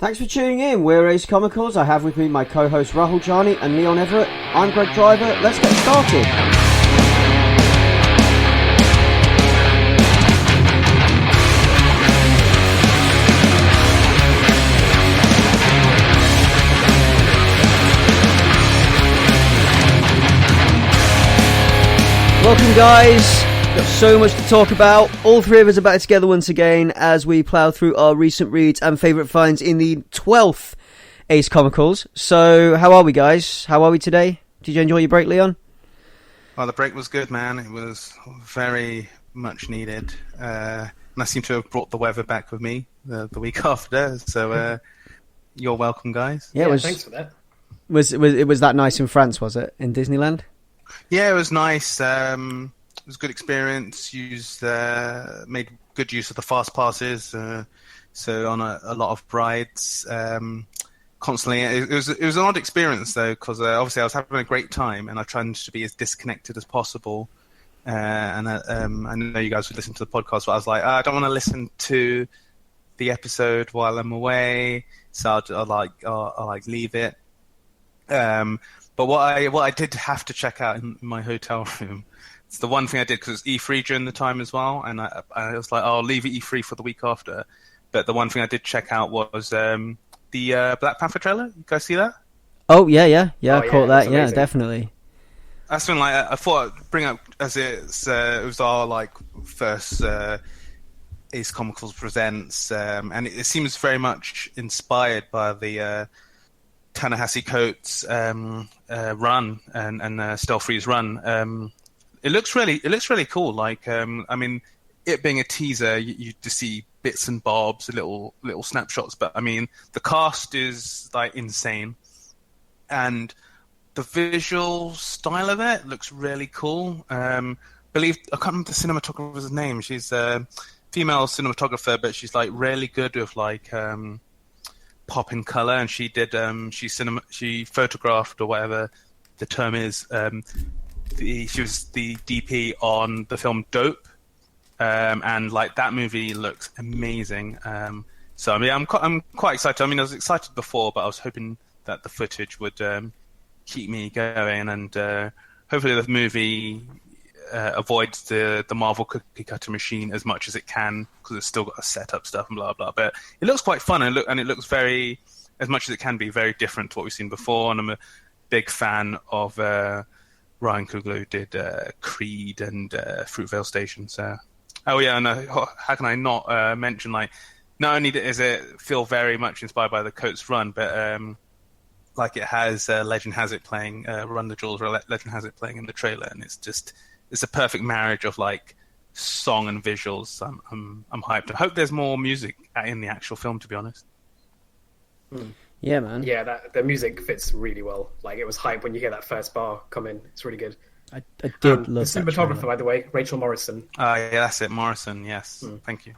Thanks for tuning in. We're Ace Comicals. I have with me my co-host Rahulgets and Leon Everett. I'm Greg Driver. Let's get started. Welcome, guys. Got so much to talk about. All three of us are back together once again as we plough through our recent reads and favourite finds in the 12th Ace Comicals. So, how are we, guys? How are we today? Did you enjoy your break, Leon? Well, the break was good, man. It was very much needed. And I seem to have brought the weather back with me the week after. So, you're welcome, guys. Yeah, thanks for that. It was that nice in France, was it? In Disneyland? Yeah, it was nice. It was a good experience. Made good use of the fast passes. So on a lot of rides, constantly. It was an odd experience though, because obviously I was having a great time, and I tried to be as disconnected as possible. And I know you guys would listen to the podcast, but I was like, I don't want to listen to the episode while I'm away, so I'll leave it. But what I did have to check out in my hotel room, it's the one thing I did because it's E3 during the time as well, and I was like, I'll leave it E3 for the week after. But the one thing I did check out was the Black Panther trailer. You guys see that? Oh yeah, I caught that. Yeah, definitely. That's been I thought I'd bring up as it was our first Ace Comicals presents, and it seems very much inspired by the Ta-Nehisi Coates run and Stelfree's run. It looks really cool. I mean, it being a teaser, you just see bits and bobs, little snapshots. But I mean, the cast is insane, and the visual style of it looks really cool. I can't remember the cinematographer's name. She's a female cinematographer, but she's really good with pop in color, and she photographed, or whatever the term is. She was the DP on the film Dope, and that movie looks amazing. So I mean, I'm quite excited. I mean, I was excited before, but I was hoping that the footage would keep me going, and hopefully the movie avoids the Marvel cookie cutter machine as much as it can, because it's still got to set up stuff and blah blah. But it looks quite fun, and it looks very, as much as it can be, very different to what we've seen before. And I'm a big fan of Ryan Coogler, who did Creed and Fruitvale Station. So, and how can I not mention not only does it feel very much inspired by the Coates run, but it has Legend Has It playing, Run the Jewels, Legend Has It playing in the trailer, and it's a perfect marriage of song and visuals. I'm hyped. I hope there's more music in the actual film, to be honest. Yeah, man. Yeah, the music fits really well. It was hype when you hear that first bar come in. It's really good. I did love the cinematographer, by the way, Rachel Morrison. Yeah, that's it, Morrison. Yes, Thank you.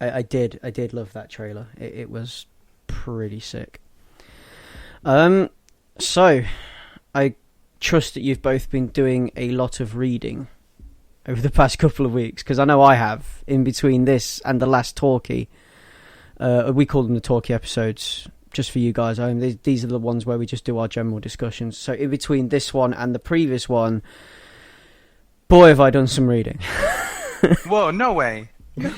I did love that trailer. It was pretty sick. So I trust that you've both been doing a lot of reading over the past couple of weeks, because I know I have, in between this and the last talkie. We call them the talkie episodes, just for you guys at home. These are the ones where we just do our general discussions. So in between this one and the previous one, boy, have I done some reading. Whoa, no way. You've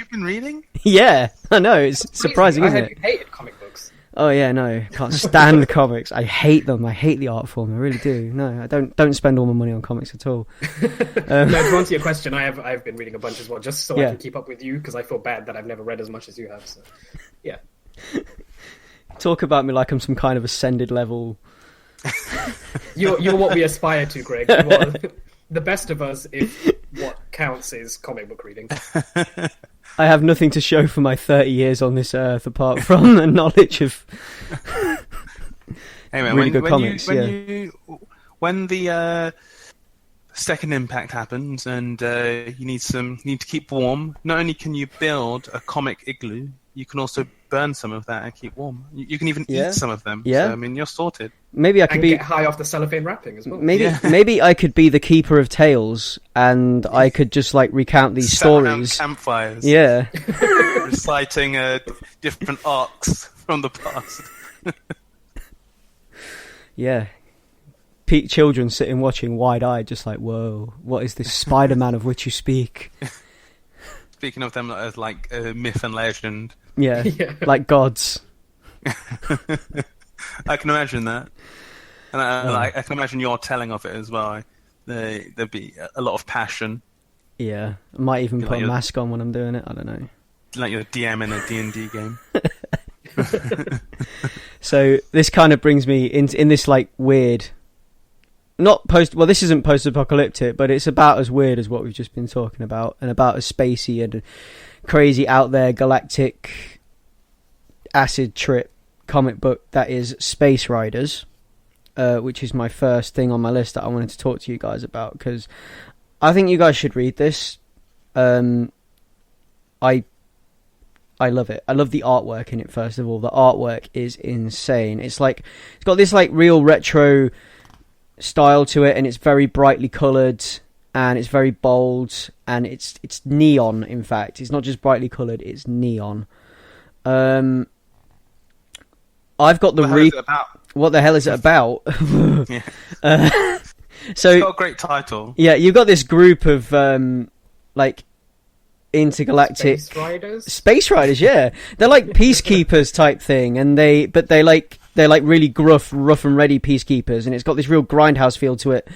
been reading? Yeah, I know. It's surprising, isn't it? You hated comic books. Oh yeah, no, can't stand comics. I hate them. I hate the art form. I really do. No, I don't spend all my money on comics at all. No, to answer your question, I've been reading a bunch as well, just so I can keep up with you, because I feel bad that I've never read as much as you have. So, yeah. Talk about me like I'm some kind of ascended level. You're what we aspire to, Greg. You're the best of us, if what counts is comic book reading. I have nothing to show for my 30 years on this earth apart from the knowledge of really good comics. When the second impact happens and you need to keep warm, not only can you build a comic igloo, you can also burn some of that and keep warm. You can even Yeah. eat some of them. Yeah. So, I mean, you're sorted. Maybe I could And be get high off the cellophane wrapping as well. maybe I could be the keeper of tales, and I could just like recount these Sat around stories. campfires. Yeah, Reciting different arcs from the past. yeah. Children sitting watching wide-eyed, just like, whoa, what is this Spider-Man of which you speak? Speaking of them as like myth and legend, Yeah, Yeah. like gods. I can imagine that, and I can imagine your telling of it as well. There'd be a lot of passion, Yeah, I might even You're put like a your- mask on when I'm doing it. I don't know. like you're a DM in a D&D game. So this kind of brings me in this like weird, not post. Well, this isn't post-apocalyptic, but it's about as weird as what we've just been talking about, and about as spacey and crazy out there galactic acid trip comic book that is Space Riders, which is my first thing on my list that I wanted to talk to you guys about, because I think you guys should read this. I love it. I love the artwork in it. First of all, the artwork is insane. It's got this like real retro style to it, and it's very brightly coloured, and it's very bold, and it's neon. In fact, it's not just brightly coloured; it's neon. I've got the What the hell is it about? What the hell is it about? Yeah. So It's got a great title. yeah, you've got this group of like intergalactic Space Riders? Yeah, they're like peacekeepers type thing, and they're like really rough and ready peacekeepers, and it's got this real grindhouse feel to it,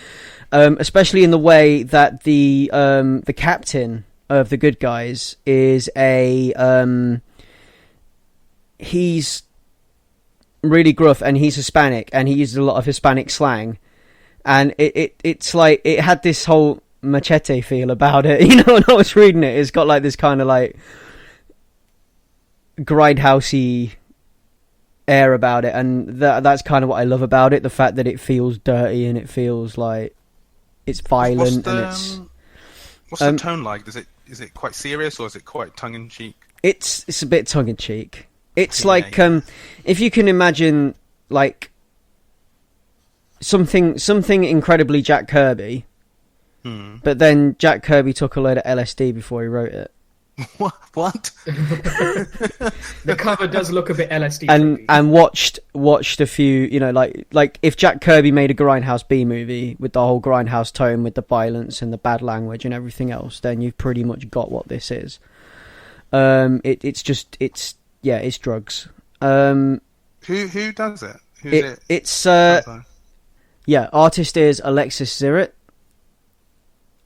especially in the way that the captain of the good guys is he's really gruff, and he's Hispanic, and he uses a lot of Hispanic slang, and it's like it had this whole Machete feel about it, you know. When I was reading it, it's got like this kind of like grindhousey air about it, and that's kind of what I love about it, the fact that it feels dirty and it feels like it's violent. What's the tone like? Is it quite serious, or is it quite tongue-in-cheek? It's a bit tongue-in-cheek. It's Yeah, like yeah. if you can imagine like something incredibly Jack Kirby, but then Jack Kirby took a load of LSD before he wrote it. What? The cover does look a bit LSD. And watched a few, you know, like if Jack Kirby made a Grindhouse B movie with the whole Grindhouse tone, with the violence and the bad language and everything else, then you've pretty much got what this is. It's drugs. Who does it? Who's It's artist is Alexis Zirrit,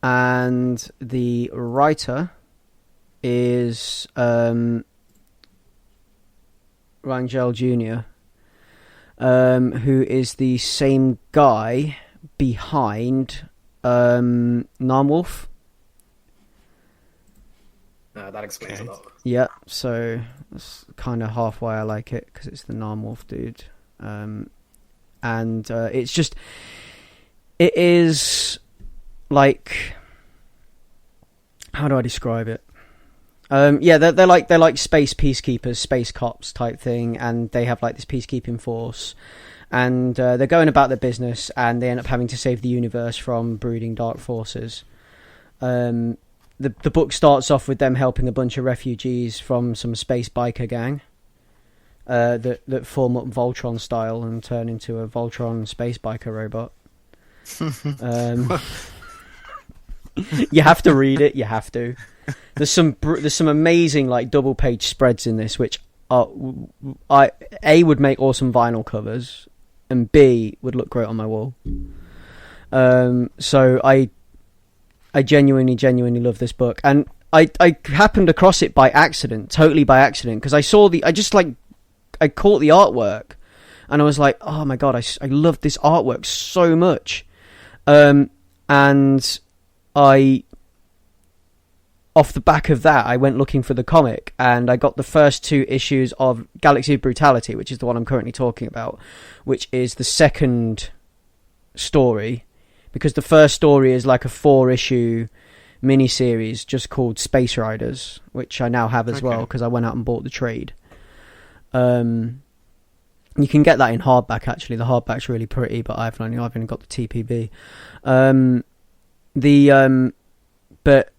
and the writer is Rangel Jr., who is the same guy behind Narmwolf. That explains a lot. Yeah, so that's kind of half why I like it, because it's the Narmwolf dude. And it's just, it is like, how do I describe it? They're like space peacekeepers, space cops type thing, and they have like this peacekeeping force, and they're going about their business, and they end up having to save the universe from brooding dark forces. The book starts off with them helping a bunch of refugees from some space biker gang that form up Voltron style and turn into a Voltron space biker robot. You have to read it. You have to. There's some amazing like double page spreads in this, which would make awesome vinyl covers, and B would look great on my wall. So I genuinely love this book, and I happened across it totally by accident, because I caught the artwork, and I was like, oh my god, I love this artwork so much, and off the back of that, I went looking for the comic, and I got the first 2 issues of Galaxy of Brutality, which is the one I'm currently talking about, which is the second story, because the first story is like a 4-issue mini-series just called Space Riders, which I now have as well because I went out and bought the trade. You can get that in hardback, actually. The hardback's really pretty, but I've only got the TPB. But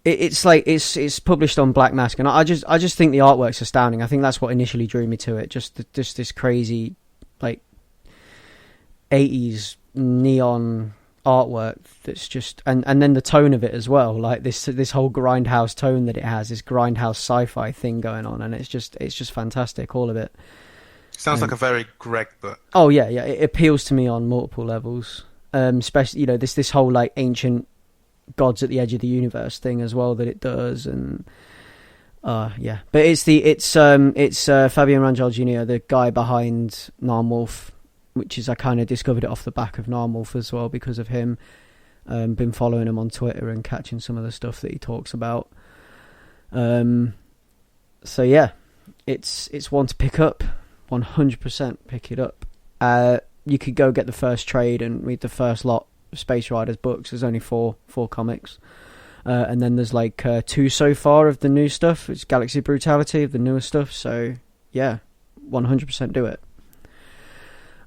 it's published on Black Mask, and I just think the artwork's astounding. I think that's what initially drew me to it. Just this crazy, like, 80s neon artwork that's just, and then the tone of it as well, like this whole grindhouse tone that it has, this grindhouse sci-fi thing going on, and it's just fantastic, all of it. Sounds like a very Greg book. Oh yeah, it appeals to me on multiple levels. Especially, this whole like ancient gods at the edge of the universe thing as well that it does, and yeah. But it's Fabian Rangel Jr., the guy behind Narnwolf, which is, I kind of discovered it off the back of Narnwolf as well because of him. Been following him on Twitter and catching some of the stuff that he talks about. So yeah, it's one to pick up. 100% pick it up. You could go get the first trade and read the first lot of Space Riders books. There's only four comics, and then there's like 2 so far of the new stuff. It's Galaxy Brutality of the newer stuff. So yeah, 100% do it.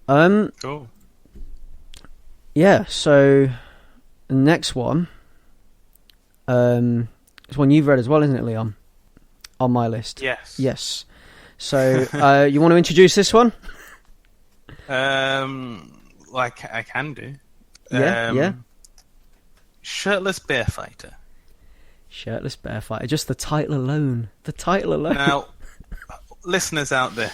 Cool. Yeah. So the next one, it's one you've read as well, isn't it, Leon? On my list. Yes. So, you want to introduce this one? Like I can do. Yeah. Shirtless Bear Fighter. Shirtless Bear Fighter. Just the title alone. Now, listeners out there,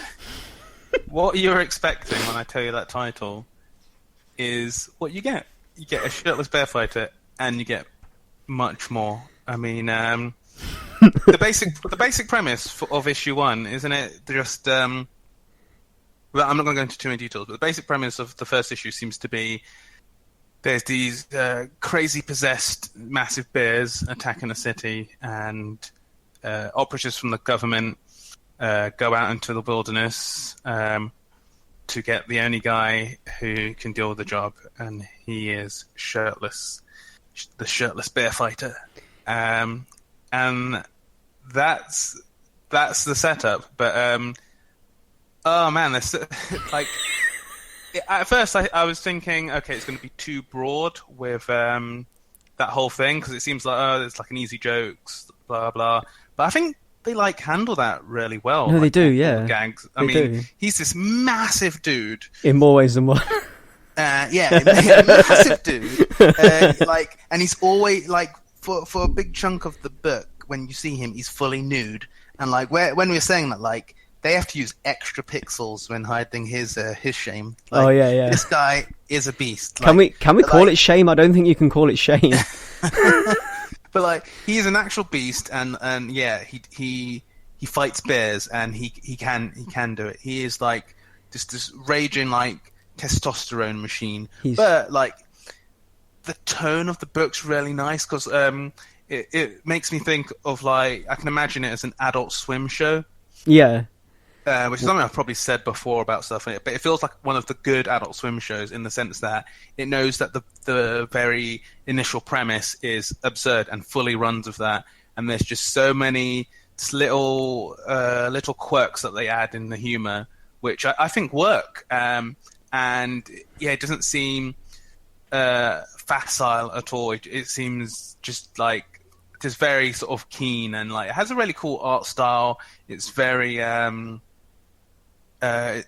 what you're expecting when I tell you that title is what you get. You get a shirtless bear fighter, and you get much more. I mean, the basic premise of issue 1, isn't it? Just well, I'm not going to go into too many details, but the basic premise of the first issue seems to be there's these crazy possessed massive bears attacking a city, and operatives from the government go out into the wilderness to get the only guy who can deal with the job, and he is Shirtless, the shirtless bear fighter. And that's the setup. But oh man, this like at first I was thinking, okay, it's going to be too broad with that whole thing, because it seems like it's like an easy jokes, blah blah. But I think they like handle that really well. No, like, they do, yeah. Gags. I mean, he's this massive dude. In more ways than one. Massive dude. And he's always like for a big chunk of the book, when you see him, he's fully nude. And like when we were saying that, like they have to use extra pixels when hiding his shame. Like, oh yeah. This guy is a beast. Can we call it shame? I don't think you can call it shame. But like he's an actual beast, and yeah, he fights bears, and he can do it. He is like just this raging like testosterone machine. But like the tone of the book's really nice, because it makes me think of, like, I can imagine it as an Adult Swim show. Yeah. Which is something I've probably said before about stuff, but it feels like one of the good Adult Swim shows in the sense that it knows that the very initial premise is absurd and fully runs with that, and there's just so many little quirks that they add in the humor, which I think work. And yeah, it doesn't seem facile at all. It seems just like just very sort of keen, and like it has a really cool art style. It's very I don't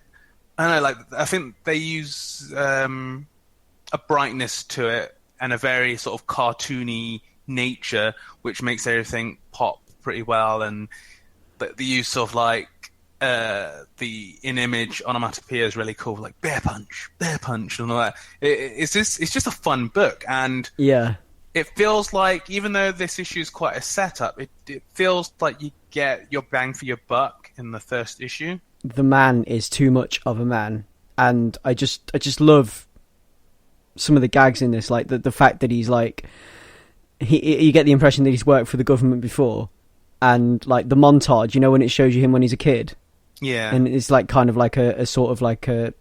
know, like I think they use a brightness to it and a very sort of cartoony nature, which makes everything pop pretty well. And the use of like the in-image onomatopoeia is really cool, like bear punch, and all that. It's just a fun book, and yeah, it feels like, even though this issue is quite a setup, it feels like you get your bang for your buck in the first issue. The man is too much of a man, and I just love some of the gags in this, like the fact that he's like you get the impression that he's worked for the government before, and like the montage, you know, when it shows you him when he's a kid, yeah, and it's like kind of like a sort of like a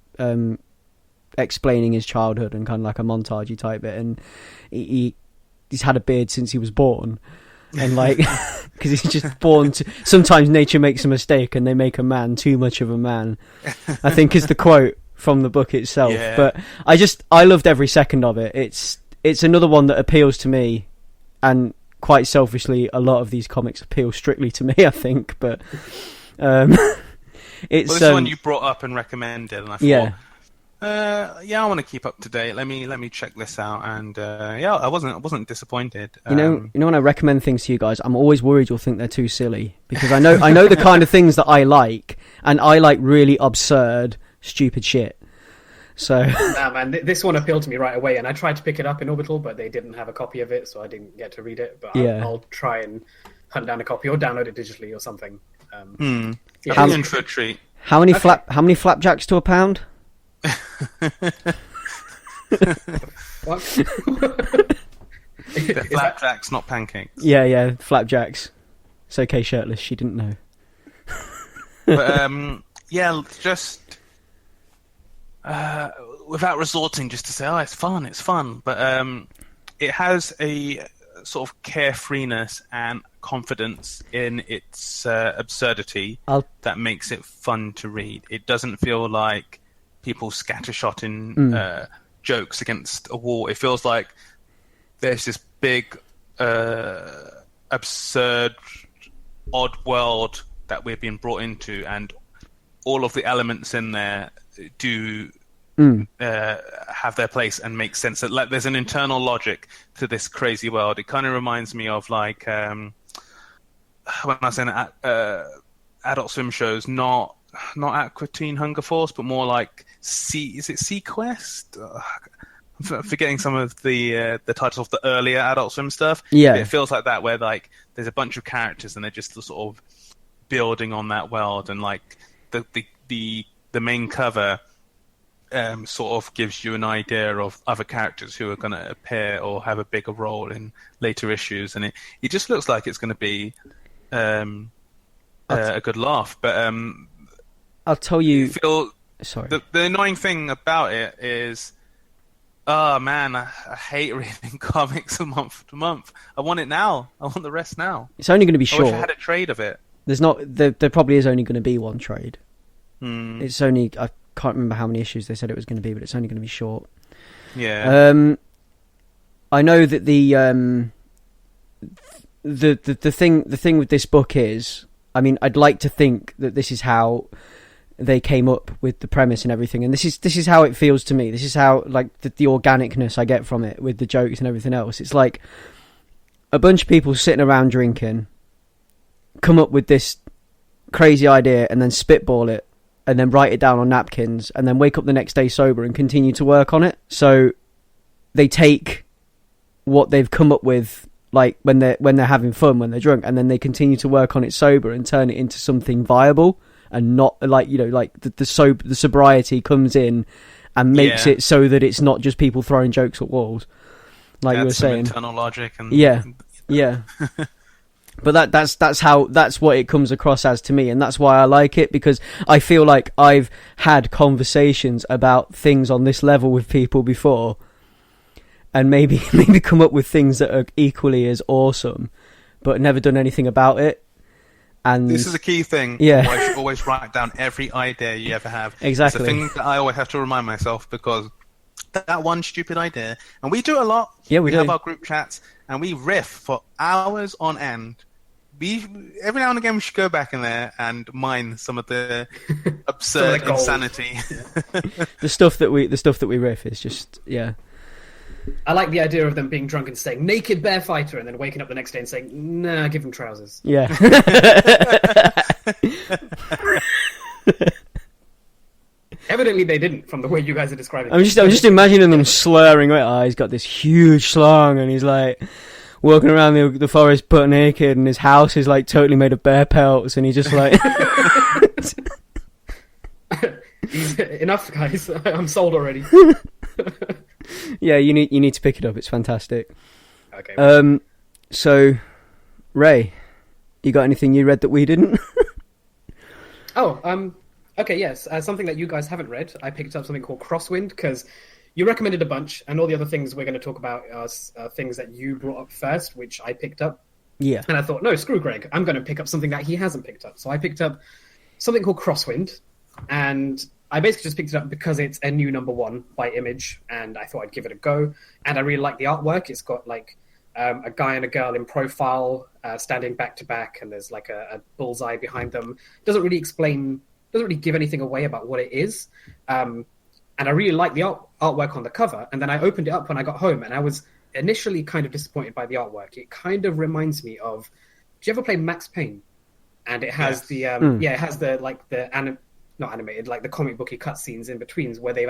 explaining his childhood and kind of like a montagey type bit, and he he's had a beard since he was born, and like because he's just born to. Sometimes nature makes a mistake, and they make a man too much of a man. I think is the quote from the book itself. Yeah. But I loved every second of it. It's another one that appeals to me, and quite selfishly, a lot of these comics appeal strictly to me, I think. But it's Well, this is one you brought up and recommended, and I thought, I want to keep up to date. Let me check this out, and I wasn't disappointed. You know, when I recommend things to you guys, I'm always worried you'll think they're too silly, because I know the kind of things that I like, and I like really absurd, stupid shit. So nah, man, this one appealed to me right away, and I tried to pick it up in Orbital, but they didn't have a copy of it, so I didn't get to read it. But I'll try and hunt down a copy or download it digitally or something. I'm in for a treat. How many flapjacks to a pound? What? They're flapjacks, not pancakes. Yeah, flapjacks. It's okay, Shirtless. She didn't know. But just without resorting just to say, it's fun. But it has a sort of carefreeness and confidence in its absurdity that makes it fun to read. It doesn't feel like people scattershotting jokes against a wall. It feels like there's this big, absurd, odd world that we're being brought into, and all of the elements in there do have their place and make sense. That like there's an internal logic to this crazy world. It kind of reminds me of like when I was saying Adult Swim shows, not Aqua Teen Hunger Force, but more like is it Sequest? I'm forgetting some of the titles of the earlier Adult Swim stuff. Yeah, but it feels like that, where like there's a bunch of characters and they're just sort of building on that world, and like the main cover sort of gives you an idea of other characters who are going to appear or have a bigger role in later issues, and it just looks like it's going to be a good laugh. But I'll tell you. Sorry. The annoying thing about it is, oh man, I hate reading comics month to month. I want it now. I want the rest now. It's only going to be short. I wish I had a trade of it. There probably is only going to be one trade. Hmm. It's only, I can't remember how many issues they said it was going to be, but it's only going to be short. Yeah. I know that the thing with this book is, I mean, I'd like to think that this is how they came up with the premise and everything, and this is how it feels to me. This is how, like, the organicness I get from it with the jokes and everything else. It's like a bunch of people sitting around drinking, come up with this crazy idea and then spitball it and then write it down on napkins and then wake up the next day sober and continue to work on it. So they take what they've come up with, like when they're having fun, when they're drunk, and then they continue to work on it sober and turn it into something viable, and not like, you know, like the sobriety comes in and makes it so that it's not just people throwing jokes at walls, like you were saying. Internal logic and yeah. But that's what it comes across as to me, and that's why I like it, because I feel like I've had conversations about things on this level with people before, and maybe come up with things that are equally as awesome, but never done anything about it. And this is a key thing. Yeah, why you should always write down every idea you ever have. Exactly. It's a thing that I always have to remind myself, because that one stupid idea, and we do a lot. Yeah, we do. Have our group chats, and we riff for hours on end. Every now and again we should go back in there and mine some of the absurd insanity. the stuff that we riff is just I like the idea of them being drunk and saying naked bear fighter, and then waking up the next day and saying, nah, give him trousers. Yeah. Evidently they didn't, from the way you guys are describing it. I'm just imagining them slurring. He's got this huge slung, and he's like walking around the forest butt naked, and his house is like totally made of bear pelts, and he's just like enough, guys. I'm sold already. Yeah, you need to pick it up. It's fantastic. Okay. So, Ray, you got anything you read that we didn't? Okay, yes. Something that you guys haven't read. I picked up something called Crosswind, because you recommended a bunch, and all the other things we're going to talk about are things that you brought up first, which I picked up. Yeah. And I thought, no, screw Greg. I'm going to pick up something that he hasn't picked up. So I picked up something called Crosswind, and I basically just picked it up because it's a new #1 by Image, and I thought I'd give it a go. And I really like the artwork. It's got like a guy and a girl in profile, standing back to back, and there's like a bullseye behind them. Doesn't really give anything away about what it is. And I really like the artwork on the cover. And then I opened it up when I got home, and I was initially kind of disappointed by the artwork. It kind of reminds me of, do you ever play Max Payne? And it has not animated, like the comic booky cutscenes in betweens where they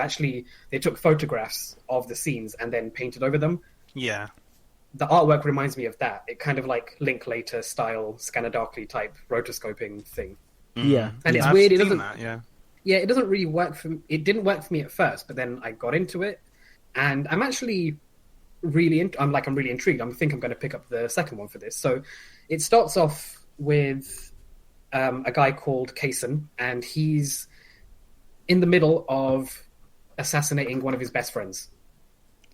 took photographs of the scenes and then painted over them. Yeah. The artwork reminds me of that. It kind of like Linklater style, Scanner Darkly type rotoscoping thing. Yeah. And it's I've weird. seen that, yeah. Yeah, it doesn't really work for me. It didn't work for me at first, but then I got into it, and I'm actually really I'm really intrigued. I think I'm going to pick up the second one for this. So it starts off with a guy called Kaysen, and he's in the middle of assassinating one of his best friends.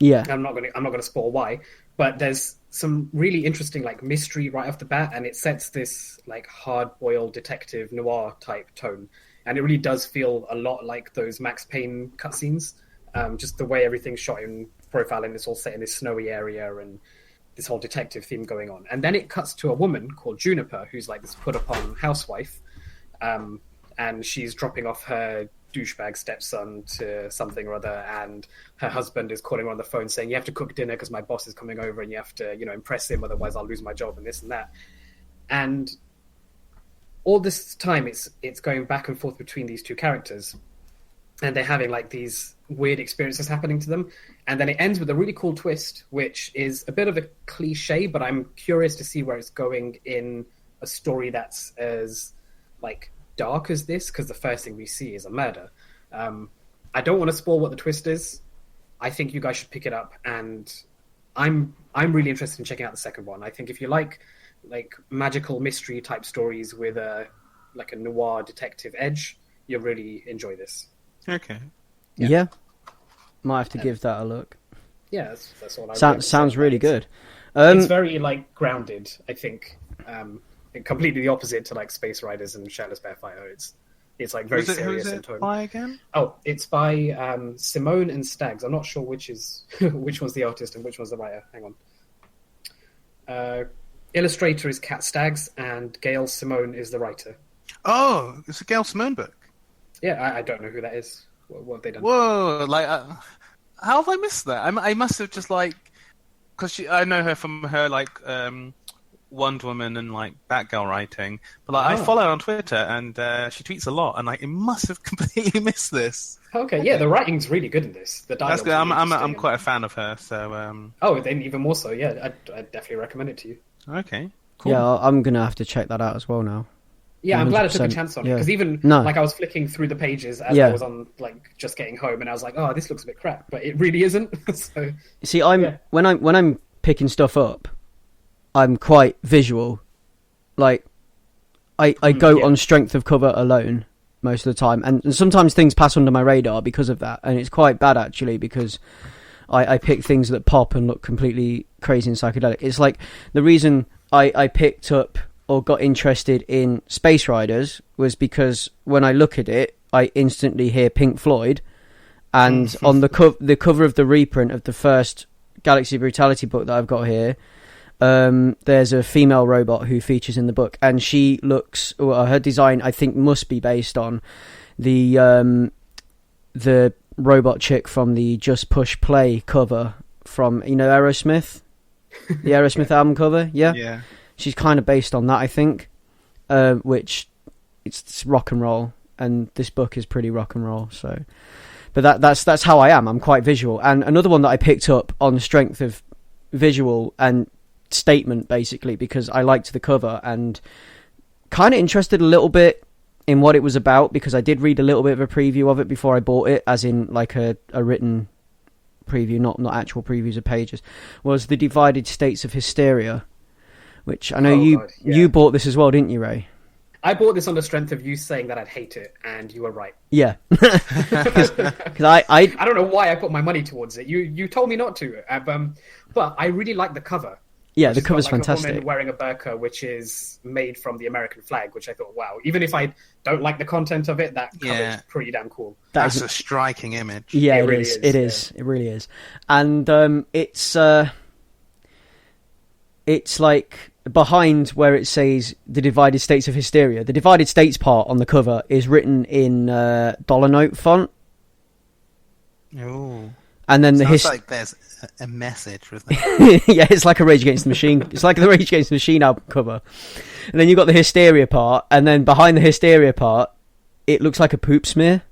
Yeah. I'm not going to spoil why, but there's some really interesting like mystery right off the bat, and it sets this like hard-boiled detective noir type tone, and it really does feel a lot like those Max Payne cutscenes. Just the way everything's shot in profile, and it's all set in this snowy area, and this whole detective theme going on. And then it cuts to a woman called Juniper, who's like this put-upon housewife, and she's dropping off her douchebag stepson to something or other, and her husband is calling her on the phone saying, you have to cook dinner because my boss is coming over, and you have to, impress him, otherwise I'll lose my job, and this and that. And all this time it's going back and forth between these two characters, and they're having like these weird experiences happening to them. And then it ends with a really cool twist, which is a bit of a cliche, but I'm curious to see where it's going in a story that's as like dark as this, because the first thing we see is a murder. I don't want to spoil what the twist is. I think you guys should pick it up, and I'm really interested in checking out the second one. I think if you like magical mystery type stories with a noir detective edge, you'll really enjoy this. Okay. Yeah. Might have to give that a look. Yeah, that's all I sounds really good. It's very like grounded, I think. Completely the opposite to like Space Riders and Shirtless Bearfighter. It's like very serious in tone. By again? Oh, it's by Simone and Staggs. I'm not sure which one's the artist and which one's the writer. Hang on. Illustrator is Kat Staggs, and Gail Simone is the writer. Oh, it's a Gail Simone book. Yeah, I don't know who that is. What have they done? Whoa, how have I missed that? I must have just because I know her from her Wonder Woman and Batgirl writing, but I follow her on Twitter, and she tweets a lot, and it must have completely missed this. Okay, yeah, the writing's really good in this. The dialogue's That's good. really I'm quite a fan of her, so. Oh, then even more so. Yeah, I'd definitely recommend it to you. Okay, cool. Yeah, I'm gonna have to check that out as well now. Yeah, I'm glad I took a chance on it, because even I was flicking through the pages as I was on just getting home, and I was like, oh, this looks a bit crap, but it really isn't. So see, when I'm picking stuff up, I'm quite visual. I go on strength of cover alone most of the time, and sometimes things pass under my radar because of that, and it's quite bad actually, because I pick things that pop and look completely crazy and psychedelic. It's like the reason I picked up or got interested in Space Riders was because when I look at it, I instantly hear Pink Floyd, and on the cover of the reprint of the first Galaxy Brutality book that I've got here, there's a female robot who features in the book, and she looks, her design I think must be based on the robot chick from the Just Push Play cover from Aerosmith, the Aerosmith album cover. Yeah, she's kind of based on that, I think, which it's rock and roll, and this book is pretty rock and roll. So, but that's how I am. I'm quite visual. And another one that I picked up on the strength of visual and statement, basically, because I liked the cover and kind of interested a little bit in what it was about, because I did read a little bit of a preview of it before I bought it, as in a written preview, not actual previews of pages, was The Divided States of Hysteria, which I know you bought this as well, didn't you, Ray? I bought this on the strength of you saying that I'd hate it, and you were right. Yeah, because I don't know why I put my money towards it. You told me not to, but I really like the cover. Yeah, the cover's fantastic. A woman wearing a burqa, which is made from the American flag, which I thought, wow. Even if I don't like the content of it, that cover is pretty damn cool. That's a striking image. Yeah, it really is. It is. It really is. And it's like behind where it says the divided states of hysteria. The divided states part on the cover is written in dollar note font. Oh. And then sounds like there's a message with that. Yeah, it's like a Rage Against the Machine. It's like the Rage Against the Machine album cover. And then you've got the hysteria part, and then behind the hysteria part, it looks like a poop smear.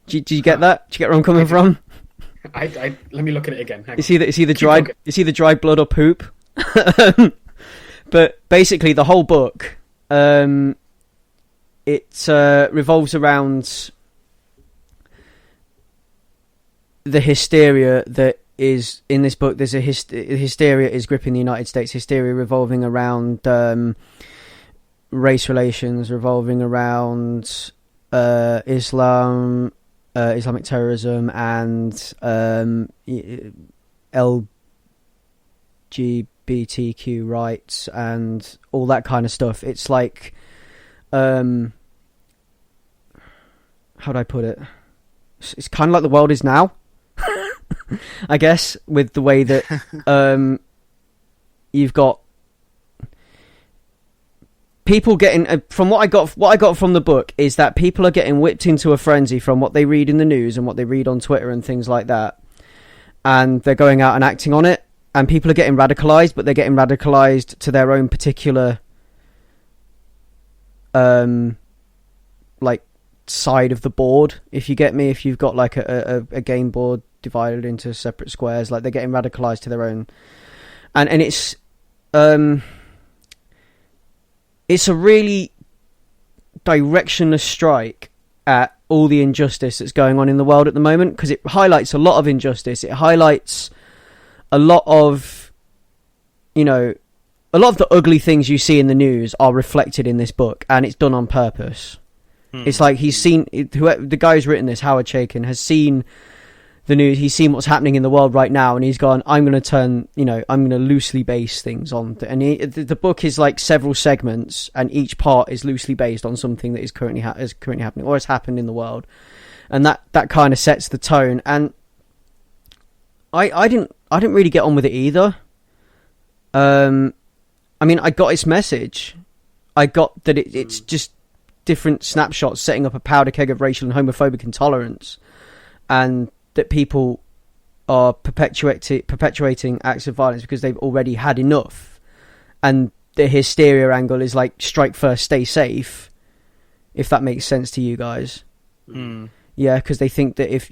Do you get that? Do you get where I'm coming from? Let me look at it again. You see the dried blood or poop? But basically, the whole book, it revolves around the hysteria that is in this book. There's a hysteria is gripping the United States. Hysteria revolving around race relations, revolving around Islam, Islamic terrorism, and LGBTQ rights and all that kind of stuff. It's like, how do I put it? It's kind of like the world is now. I guess, with the way that you've got people getting from what I got from the book is that people are getting whipped into a frenzy from what they read in the news and what they read on Twitter and things like that, and they're going out and acting on it, and people are getting radicalized, but they're getting radicalized to their own particular like side of the board, if you get me. If you've got like a game board divided into separate squares, like they're getting radicalized to their own, and it's a really directionless strike at all the injustice that's going on in the world at the moment, because it highlights a lot of injustice. It highlights a lot of, a lot of the ugly things you see in the news are reflected in this book, and it's done on purpose. It's like he's seen, the guy who's written this, Howard Chaykin, has seen the news, he's seen what's happening in the world right now, and he's gone, I'm going to I'm going to loosely base things on, and the book is like several segments, and each part is loosely based on something that is currently happening, or has happened in the world, and that kind of sets the tone. And I didn't really get on with it either. I got its message. I got that it's just different snapshots setting up a powder keg of racial and homophobic intolerance, and that people are perpetuating acts of violence because they've already had enough. And the hysteria angle is like, strike first, stay safe, if that makes sense to you guys. Yeah, because they think that if,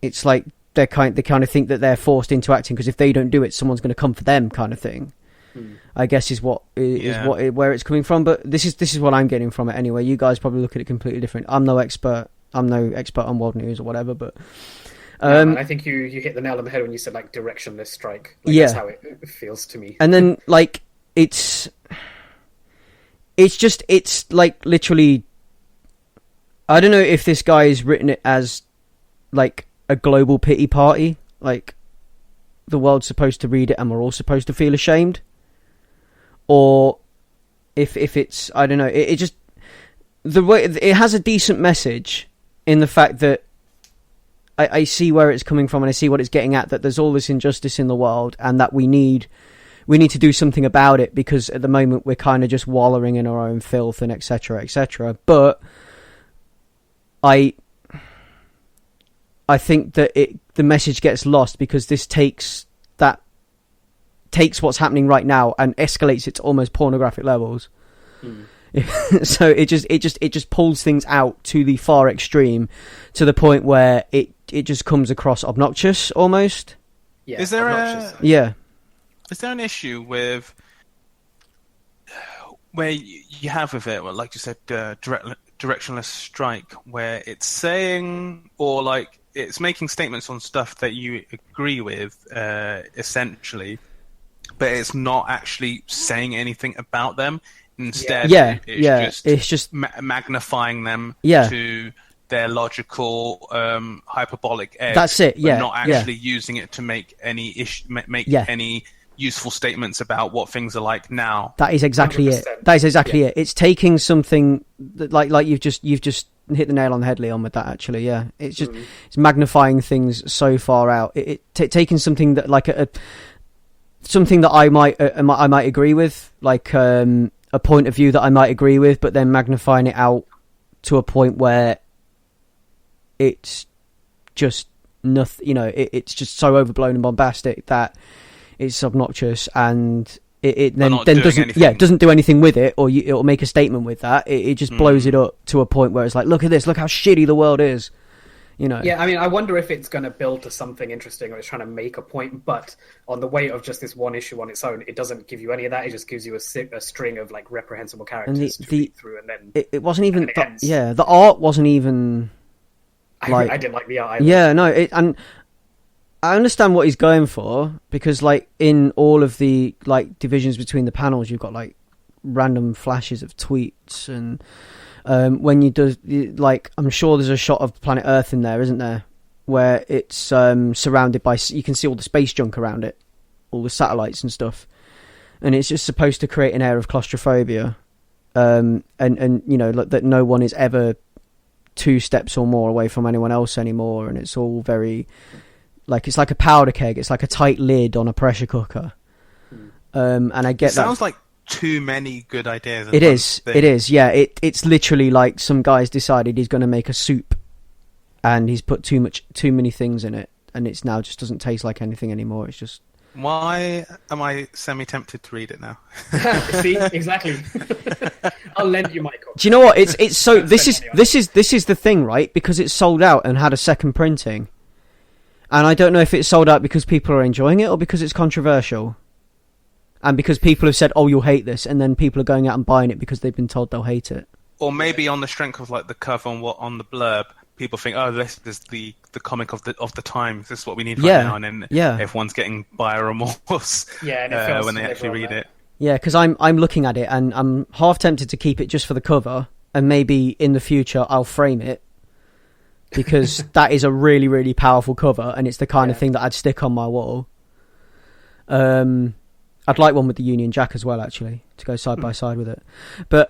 it's like they kind of think that they're forced into acting, because if they don't do it, someone's going to come for them, kind of thing. I guess is where it's coming from. But this is what I'm getting from it anyway. You guys probably look at it completely different. I'm no expert on world news or whatever, but I think you hit the nail on the head when you said like directionless strike. That's how it feels to me. And then like it's like literally, I don't know if this guy's written it as like a global pity party, like the world's supposed to read it and we're all supposed to feel ashamed, or if it's, I don't know, it just, the way it has a decent message in the fact that I see where it's coming from, and I see what it's getting at, that there's all this injustice in the world and that we need to do something about it, because at the moment we're kind of just wallowing in our own filth and etc. But I think that the message gets lost, because this takes what's happening right now and escalates it to almost pornographic levels. So it just pulls things out to the far extreme, to the point where it just comes across obnoxious almost. Yeah. Is there Is there an issue with where you have with it, well, like you said, directionless strike, where it's saying, or like it's making statements on stuff that you agree with, essentially, but it's not actually saying anything about them. Instead, it's just magnifying them to their logical, hyperbolic edge. That's it. Yeah, but not actually using it to make any any useful statements about what things are like now. That is exactly 100%. It. That is exactly it. It's taking something that, like you've just hit the nail on the head, Leon, with that. Actually, yeah, it's just it's magnifying things so far out. Taking something that like something that I might agree with, like a point of view that I might agree with, but then magnifying it out to a point where it's just nothing. You know, it's just so overblown and bombastic that it's obnoxious, and it then doesn't do anything with it, or it'll make a statement with that. It just blows it up to a point where it's like, look at this, look how shitty the world is. You know. Yeah, I mean, I wonder if it's going to build to something interesting, or it's trying to make a point, but on the weight of just this one issue on its own, it doesn't give you any of that. It just gives you a string of like reprehensible characters to read through, and then it wasn't even. The art wasn't even. I didn't like the art either. Yeah, no, and I understand what he's going for, because like in all of the like divisions between the panels, you've got like random flashes of tweets, and when you do, like, I'm sure there's a shot of planet Earth in there, isn't there, where it's surrounded by, you can see all the space junk around it, all the satellites and stuff, and it's just supposed to create an air of claustrophobia, and you know, like, that no one is ever 2 steps or more away from anyone else anymore, and it's all very like, it's like a powder keg, it's like a tight lid on a pressure cooker. And I get that. Sounds like too many good ideas. It is, yeah. It's literally like some guy's decided he's going to make a soup, and he's put too many things in it, and it's now just doesn't taste like anything anymore. It's just. Why am I semi-tempted to read it now? See, exactly. I'll lend you my copy. Do you know what? It's so this is the thing, right? Because it's sold out and had a second printing, and I don't know if it's sold out because people are enjoying it or because it's controversial. And because people have said, "Oh, you'll hate this," and then people are going out and buying it because they've been told they'll hate it. Or maybe on the strength of like the cover on the blurb, people think, "Oh, this is the comic of the times. This is what we need right now." And then everyone's getting buyer remorse when they actually read it. Yeah, because I'm looking at it and I'm half tempted to keep it just for the cover, and maybe in the future I'll frame it, because that is a really, really powerful cover, and it's the kind of thing that I'd stick on my wall. I'd like one with the Union Jack as well, actually, to go side by side with it. But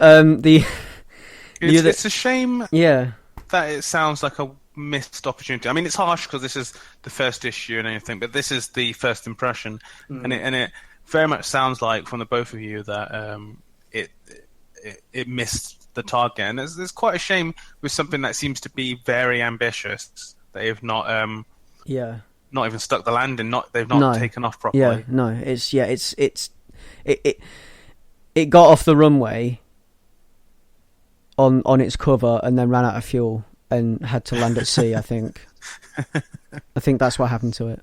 it's a shame. Yeah, that it sounds like a missed opportunity. I mean, it's harsh because this is the first issue and everything, but this is the first impression, and it very much sounds like from the both of you that it missed the target, and it's quite a shame with something that seems to be very ambitious. They've not not even stuck the landing. They've not taken off properly. Yeah, no, it got off the runway on its cover and then ran out of fuel and had to land at sea. I think that's what happened to it.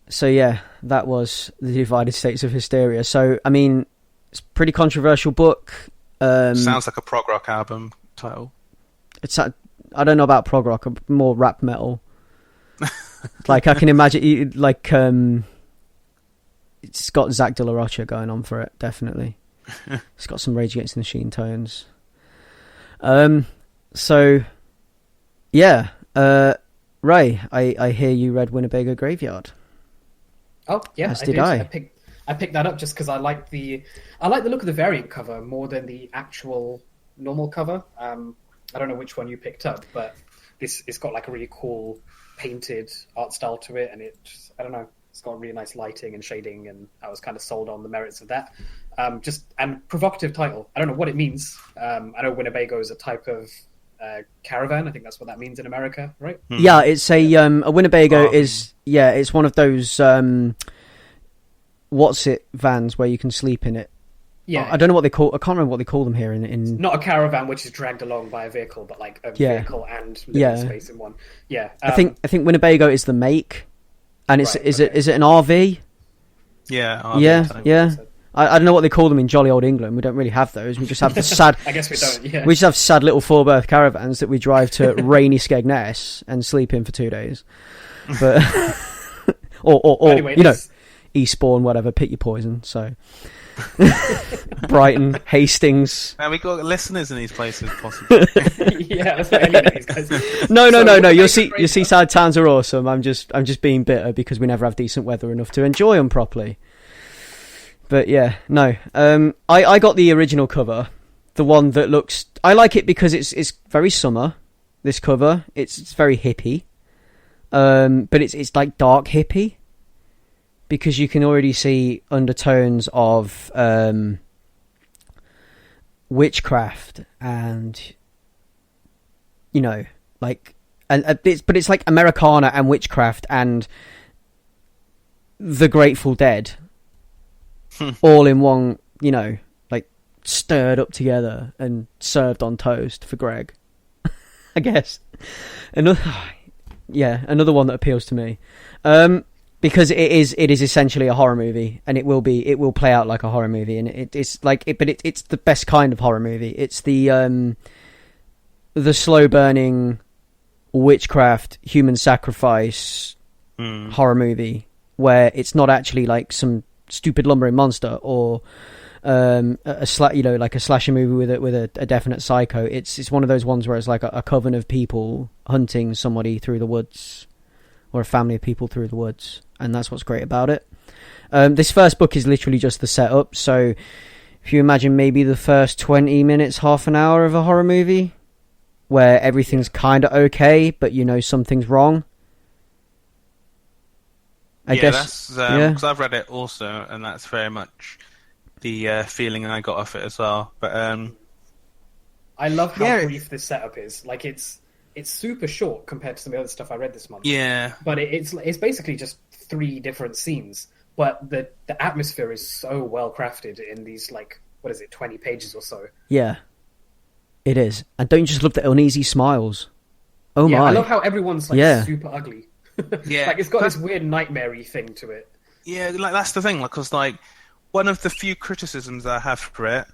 So yeah, that was the Divided States of Hysteria. So I mean, it's a pretty controversial book. Sounds like a prog rock album title. I don't know about prog rock, more rap metal. Like, I can imagine, like, it's got Zach De La Rocha going on for it, definitely. It's got some Rage Against the Machine tones. So, yeah. Ray, I hear you read Winnebago Graveyard. Oh, yeah, As did I. I picked that up just because I like the look of the variant cover more than the actual normal cover. I don't know which one you picked up, but it's got like a really cool painted art style to it, and I don't know, it's got really nice lighting and shading, and I was kind of sold on the merits of that. And provocative title. I don't know what it means. I know Winnebago is a type of caravan. I think that's what that means in America, right? Yeah, it's a Winnebago is it's one of those vans where you can sleep in it. Yeah, I don't know what they call. I can't remember what they call them here. In not a caravan which is dragged along by a vehicle, but like a vehicle and living space in one. Yeah, I think Winnebago is the make, and is it an RV? Yeah, RV yeah. I don't know what they call them in jolly old England. We don't really have those. We just have the sad. I guess we don't. Yeah, we just have sad little 4-berth caravans that we drive to rainy Skegness and sleep in for 2 days. But or anyway, Eastbourne, whatever. Pick your poison. So. Brighton, Hastings. And we got listeners in these places, possibly. Yeah, that's what any of these guys. No. Your seaside towns are awesome. I'm just being bitter because we never have decent weather enough to enjoy them properly. But yeah, no. I got the original cover, the one that looks. I like it because it's very summer. This cover, it's very hippie, but it's like dark hippie, because you can already see undertones of witchcraft and, you know, like, but it's like Americana and witchcraft and the Grateful Dead all in one, you know, like stirred up together and served on toast for Greg, I guess. Another one that appeals to me. Because it is essentially a horror movie, and it will play out like a horror movie, and it's the best kind of horror movie. It's the slow burning witchcraft human sacrifice horror movie, where it's not actually like some stupid lumbering monster or a slasher movie with a definite psycho. It's one of those ones where it's like a coven of people hunting somebody through the woods, or a family of people through the woods. And that's what's great about it. This first book is literally just the setup. So if you imagine maybe the first 20 minutes, half an hour of a horror movie, where everything's kind of okay, but you know something's wrong. I guess because I've read it also, and that's very much the feeling I got off it as well. But I love how brief this setup is. Like it's super short compared to some of the other stuff I read this month. Yeah, but it's basically just 3 different scenes. But the atmosphere is so well crafted in these, like, what is it, 20 pages or so. Yeah, it is. And don't you just love the uneasy smiles? Oh my! I love how everyone's like super ugly. Yeah, like it's got this weird nightmare-y thing to it. Yeah, like that's the thing. Like, because like one of the few criticisms I have for it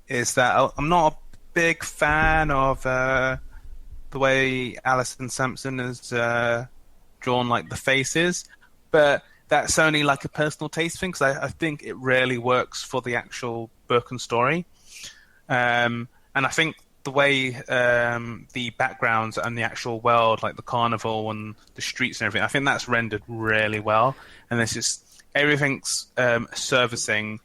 is that I'm not a big fan of the way Alison Sampson has drawn like the faces, but that's only like a personal taste thing, because I think it really works for the actual book and story. And I think the way the backgrounds and the actual world, like the carnival and the streets and everything, I think that's rendered really well. And there's just everything's servicing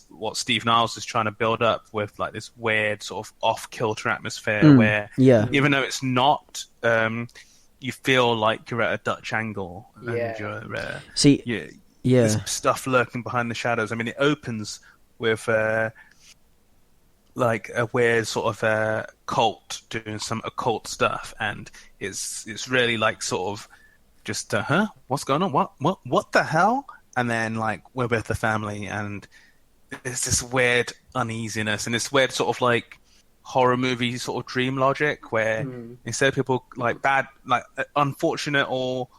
what Steve Niles is trying to build up with, like this weird sort of off-kilter atmosphere where even though it's not, you feel like you're at a Dutch angle and you're there's stuff lurking behind the shadows. I mean, it opens with like a weird sort of cult doing some occult stuff, and it's really like sort of just what's going on, what the hell? And then like we're with the family, and there's this weird uneasiness and this weird sort of like horror movie sort of dream logic where instead of people like bad, like unfortunate or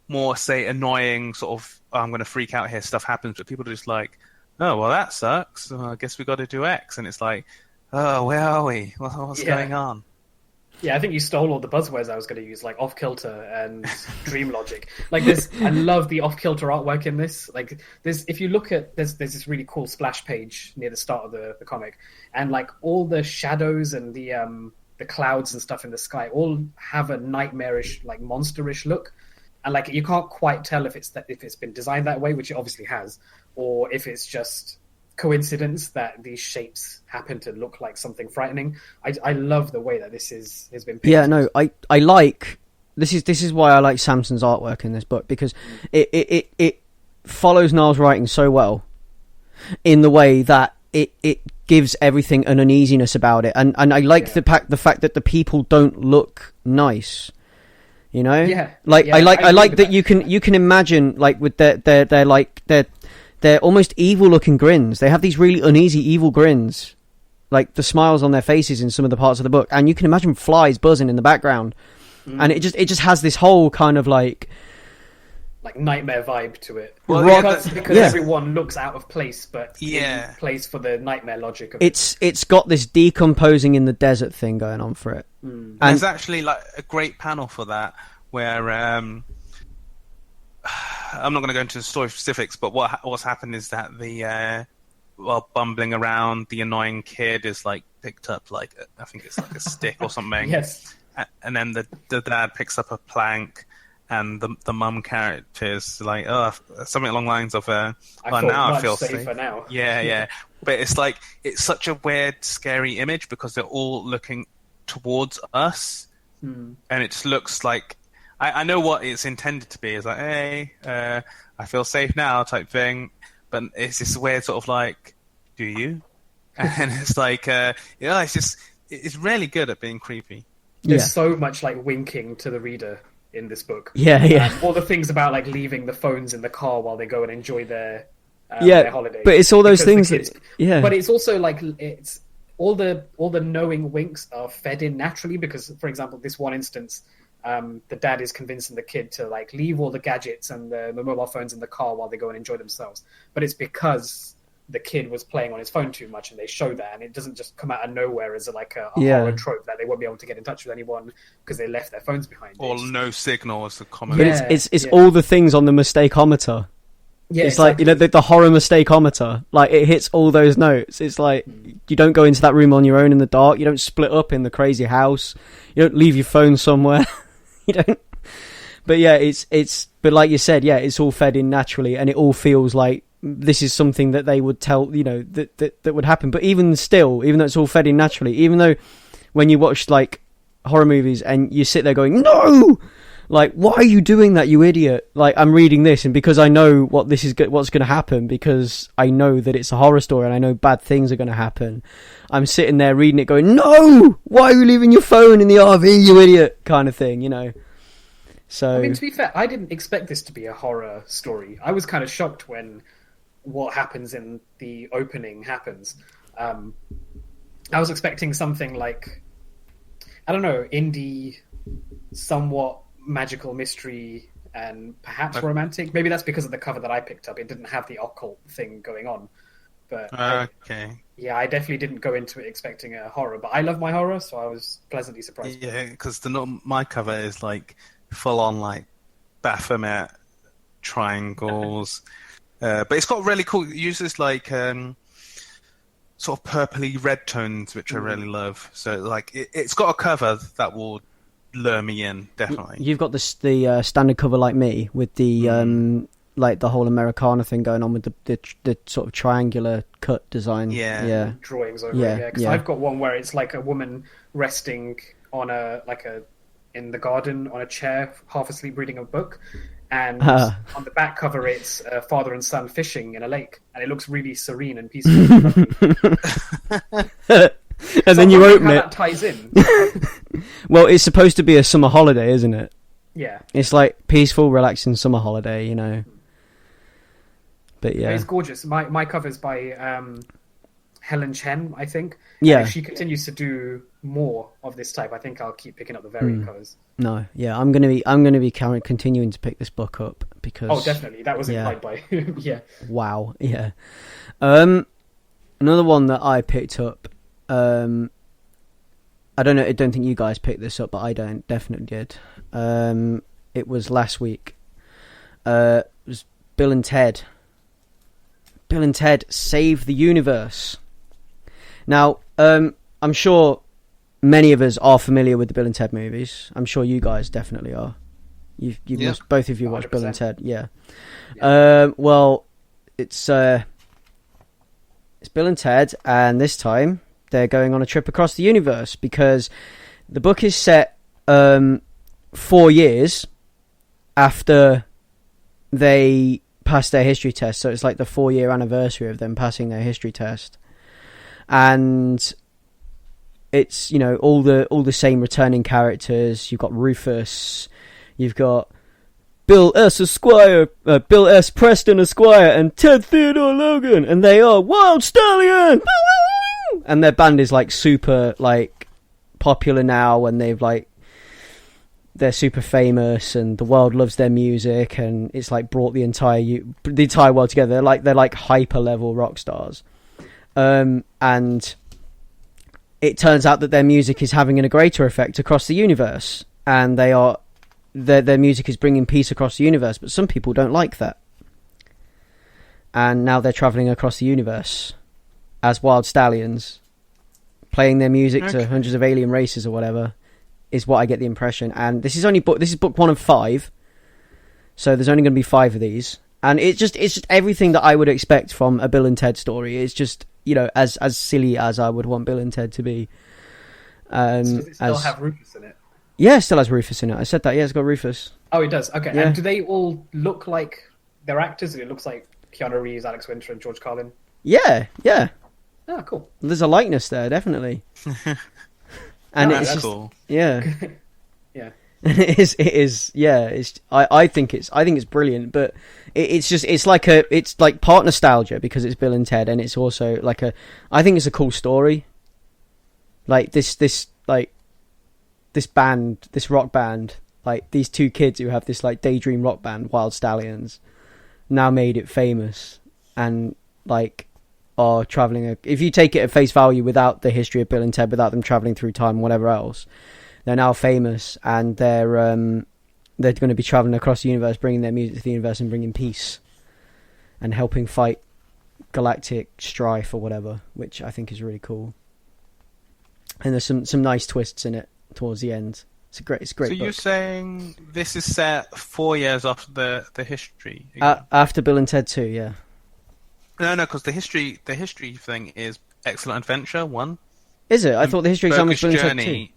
more say annoying sort of I'm going to freak out here stuff happens, but people are just like, oh well that sucks, so I guess we got to do X, and it's like, oh where are we, what's going on? Yeah, I think you stole all the buzzwords I was going to use, like off-kilter and dream logic. Like this, I love the off-kilter artwork in this. Like there's, if you look at, there's this really cool splash page near the start of the comic, and like all the shadows and the clouds and stuff in the sky all have a nightmarish, like monsterish look, and like you can't quite tell if it's been designed that way, which it obviously has, or if it's just coincidence that these shapes happen to look like something frightening. I love the way that this has been painted. Yeah, no, I like this is why I like Sampson's artwork in this book, because it follows Niles' writing so well in the way that it gives everything an uneasiness about it, and I like the fact that the people don't look nice. You know? I like that you can imagine, like, with they're almost evil-looking grins. They have these really uneasy, evil grins, like the smiles on their faces in some of the parts of the book, and you can imagine flies buzzing in the background, and it just has this whole kind of like nightmare vibe to it. Well, because everyone looks out of place, but in place for the nightmare logic of it. It's got this decomposing in the desert thing going on for it. And there's actually like a great panel for that where I'm not going to go into the story specifics, but what's happened is that while bumbling around, the annoying kid is like picked up like I think it's like a stick or something. Yes. And then the dad picks up a plank, and the mum character is like, something along the lines of, now I feel safer now. Yeah. But it's like, it's such a weird, scary image because they're all looking towards us, and it just looks like, I know what it's intended to be. It's like, hey, I feel safe now type thing, but it's this weird sort of like, do you? And it's like, it's really good at being creepy. There's so much like winking to the reader in this book. Yeah. All the things about like leaving the phones in the car while they go and enjoy their holiday. But it's all those things But it's also like it's all the knowing winks are fed in naturally because, for example, this one instance, the dad is convincing the kid to like leave all the gadgets and the mobile phones in the car while they go and enjoy themselves. But it's because the kid was playing on his phone too much, and they show that, and it doesn't just come out of nowhere as a horror trope that they won't be able to get in touch with anyone because they left their phones behind. Or no signal is the common. But it's all the things on the mistakeometer. Yeah, it's exactly. Like, the horror mistakeometer. Like, it hits all those notes. It's like, you don't go into that room on your own in the dark. You don't split up in the crazy house. You don't leave your phone somewhere. You don't. But yeah, but like you said, it's all fed in naturally, and it all feels like this is something that they would tell, that would happen. But even still, even though it's all fed in naturally, even though when you watch like horror movies and you sit there going, no, like, why are you doing that, you idiot? Like, I'm reading this, and because I know what's going to happen, because I know that it's a horror story and I know bad things are going to happen, I'm sitting there reading it going, no, why are you leaving your phone in the RV, you idiot, kind of thing, So, I mean, to be fair, I didn't expect this to be a horror story. I was kind of shocked when what happens in the opening happens. I was expecting something like, I don't know, indie, somewhat magical mystery, and perhaps romantic. Maybe that's because of the cover that I picked up. It didn't have the occult thing going on. But okay. I definitely didn't go into it expecting a horror. But I love my horror, so I was pleasantly surprised. Yeah, because my cover is like full on like Baphomet triangles. But it's got really cool. It uses like sort of purpley red tones, which I really love. So like it's got a cover that will lure me in, definitely. You've got the standard cover like me with the like the whole Americana thing going on with the sort of triangular cut design. Yeah. Drawings over it. Because I've got one where it's like a woman resting on in the garden on a chair, half asleep reading a book. And on the back cover, it's father and son fishing in a lake, and it looks really serene and peaceful. And then you open how it. That ties in. Well, it's supposed to be a summer holiday, isn't it? Yeah. It's like peaceful, relaxing summer holiday, But yeah, it's gorgeous. My cover's by Helen Chen, I think. Yeah. And if she continues to do more of this type, I think I'll keep picking up the variant covers. No, yeah, I'm gonna be continuing to pick this book up because definitely that was implied by Wow, yeah. Another one that I picked up. I don't know. I don't think you guys picked this up, but I definitely did. It was last week. It was Bill and Ted. Bill and Ted Save the Universe. Now, I'm sure many of us are familiar with the Bill and Ted movies. I'm sure you guys definitely are. You must, both of you watched 100%. Bill and Ted, yeah. Well, it's Bill and Ted, and this time they're going on a trip across the universe because the book is set 4 years after they passed their history test. So it's like the 4-year anniversary of them passing their history test. And it's, all the same returning characters. You've got Rufus, you've got Bill S. Esquire, Bill S. Preston Esquire, and Ted Theodore Logan, and they are Wyld Stallyns. And their band is like super like popular now, and they're super famous, and the world loves their music, and it's like brought the entire world together. They're like hyper level rock stars. And it turns out that their music is having a greater effect across the universe, and they are their music is bringing peace across the universe, but some people don't like that. And now they're travelling across the universe as Wyld Stallyns, playing their music to hundreds of alien races or whatever, is what I get the impression. And this is book 1 of 5, so there's only going to be 5 of these. And it's just everything that I would expect from a Bill and Ted story. It's just, you know, as silly as I would want Bill and Ted to be. Does it still have Rufus in it? Yeah, it still has Rufus in it. I said that. Yeah, it's got Rufus. Oh, it does. Okay. Yeah. And do they all look like they're actors? It looks like Keanu Reeves, Alex Winter, and George Carlin. Yeah. Oh, cool. There's a likeness there, definitely. And it's that's just, cool. Yeah. Yeah. It is. Yeah. I think it's brilliant, but it's like part nostalgia because it's Bill and Ted, and it's also like I think it's a cool story. Like this rock band, like these 2 kids who have this like daydream rock band, Wyld Stallyns, now made it famous, and like are traveling. If you take it at face value without the history of Bill and Ted, without them traveling through time and whatever else, they're now famous, and they're going to be traveling across the universe, bringing their music to the universe and bringing peace and helping fight galactic strife or whatever, which I think is really cool. And there's some nice twists in it towards the end. It's a great So book. you're saying this is set 4 years after the history? After Bill and Ted 2, yeah. No, because the history thing is Excellent Adventure 1. Is it? I thought the history exam was Bogus Bill and Ted 2. Journey.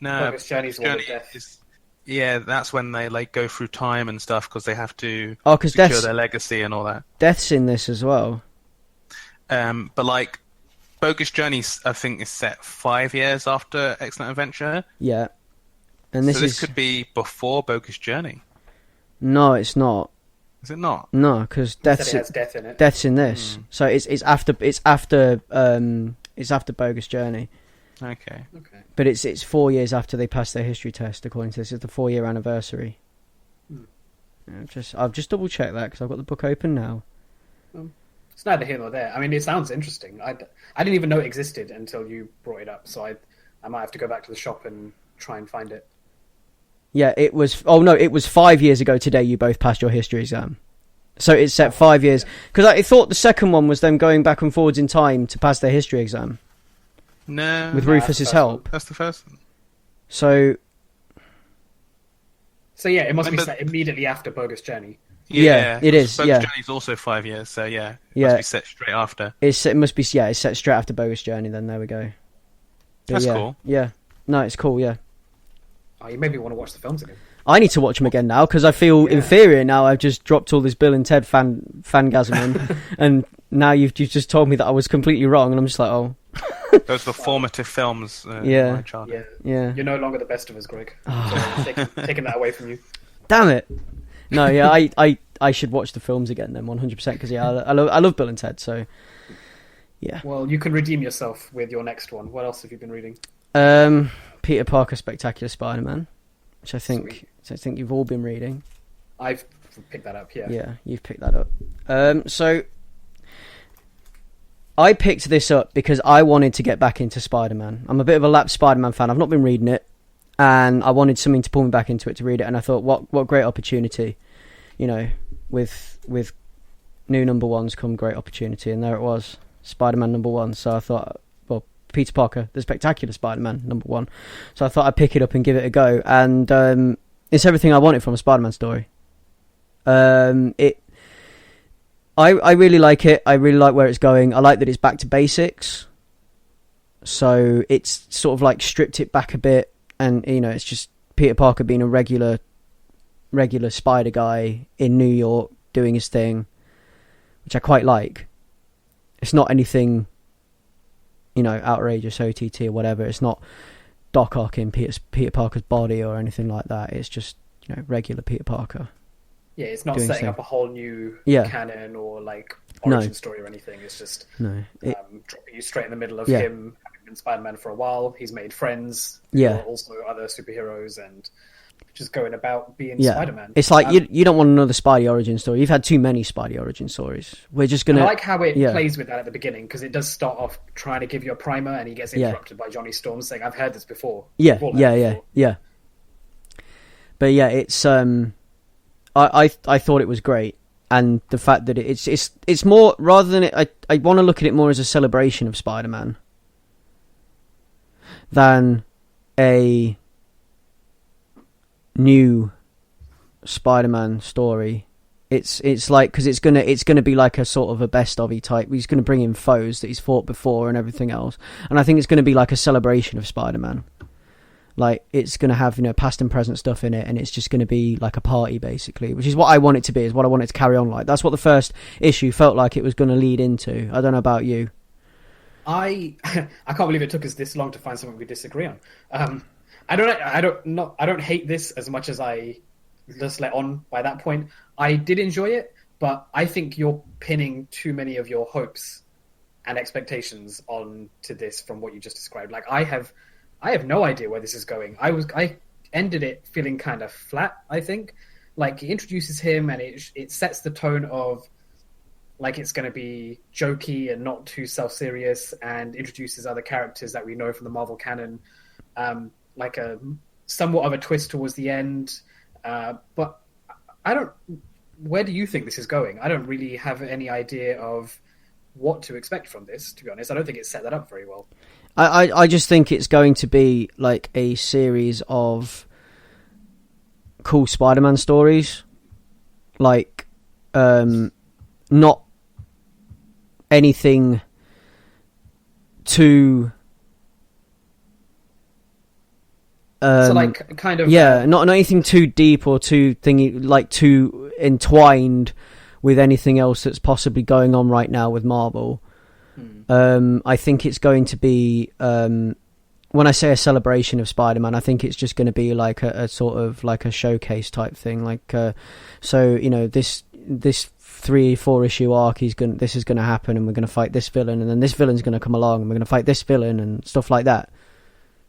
No, Bogus Journey's the one with Death. Yeah, that's when they like go through time and stuff because they have to because secure their legacy and all that. Death's in this as well. But like Bogus Journey, I think, is set 5 years after Excellent Adventure. Yeah. And this could be before Bogus Journey. No, it's not. Is it not? No, because Death in it. Death's in this. So it's after Bogus Journey. Okay. But it's 4 years after they passed their history test, according to this. It's the 4-year anniversary. I've just double checked that because I've got the book open now. It's neither here nor there. I mean, it sounds interesting. I didn't even know it existed until you brought it up, so I might have to go back to the shop and try and find it. Yeah, it was... Oh, no, it was 5 years ago today you both passed your history exam. So it's set 5 years. Because I thought the second one was them going back and forwards in time to pass their history exam. No. With Rufus's help. That's the first one. So yeah, it must be set immediately after Bogus Journey. Yeah, it is. Bogus Yeah, Journey's also 5 years, so yeah, it must be set straight after. It's set straight after Bogus Journey. Then there we go. But That's cool. Yeah, no, it's cool. Yeah. Oh, you made me want to watch the films again. I need to watch them again now because I feel inferior now. I've just dropped all this Bill and Ted fangasm in, and now you've just told me that I was completely wrong, and I'm just like, oh. Those were formative films. Yeah. In my childhood. Yeah. You're no longer the best of us, Greg. Taking that away from you. Damn it. No, yeah, I should watch the films again then, 100%, because I love Bill and Ted, so yeah. Well, you can redeem yourself with your next one. What else have you been reading? Peter Parker Spectacular Spider-Man, which I think you've all been reading. I've picked that up, yeah. Yeah, you've picked that up. So I picked this up because I wanted to get back into Spider-Man. I'm a bit of a lapsed Spider-Man fan. I've not been reading it, and I wanted something to pull me back into it to read it. And I thought, what great opportunity, you know, with new number ones come great opportunity, and there it was, Spider-Man number 1. So I thought, well, Peter Parker, the Spectacular Spider-Man number 1. So I thought I'd pick it up and give it a go, and it's everything I wanted from a Spider-Man story. I really like it. I really like where it's going. I like that it's back to basics. So it's sort of like stripped it back a bit, and you know, it's just Peter Parker being a regular spider guy in New York doing his thing, which I quite like. It's not anything, you know, outrageous OTT or whatever. It's not Doc Ock in Peter Parker's body or anything like that. It's just, you know, regular Peter Parker. Yeah, it's not setting up a whole new canon or like origin story or anything. It's just dropping you straight in the middle of him having been Spider-Man for a while. He's made friends. Yeah. Also other superheroes and just going about being Spider-Man. It's like you don't want another Spidey origin story. You've had too many Spidey origin stories. We're just gonna. I like how it plays with that at the beginning because it does start off trying to give you a primer, and he gets interrupted by Johnny Storm saying, "I've heard this before." Yeah. But yeah, it's I thought it was great, and the fact that it's more, rather than I want to look at it more as a celebration of Spider-Man than a new Spider-Man story. It's like, because it's gonna be like a sort of a best of type. He's gonna bring in foes that he's fought before and everything else, and I think it's gonna be like a celebration of Spider-Man. Like, it's gonna have, past and present stuff in it, and it's just gonna be like a party basically, which is what I want it to be. Is what I want it to carry on like. That's what the first issue felt like it was gonna lead into. I don't know about you. I can't believe it took us this long to find something we disagree on. I don't hate this as much as I just let on by that point. I did enjoy it, but I think you're pinning too many of your hopes and expectations on to this from what you just described. Like, I have no idea where this is going. I ended it feeling kind of flat, I think. Like, it introduces him and it sets the tone of, like, it's going to be jokey and not too self-serious, and introduces other characters that we know from the Marvel canon. Like a somewhat of a twist towards the end. But where do you think this is going? I don't really have any idea of what to expect from this, to be honest. I don't think it's set that up very well. I just think it's going to be like a series of cool Spider-Man stories. Like, not anything too... so like, kind of... Yeah, not anything too deep or too thingy, like too entwined with anything else that's possibly going on right now with Marvel. I think it's going to be... when I say a celebration of Spider-Man, I think it's just going to be like a sort of like a showcase type thing. Like, so, this 3-4 issue arc, this is going to happen, and we're going to fight this villain, and then this villain's going to come along, and we're going to fight this villain, and stuff like that.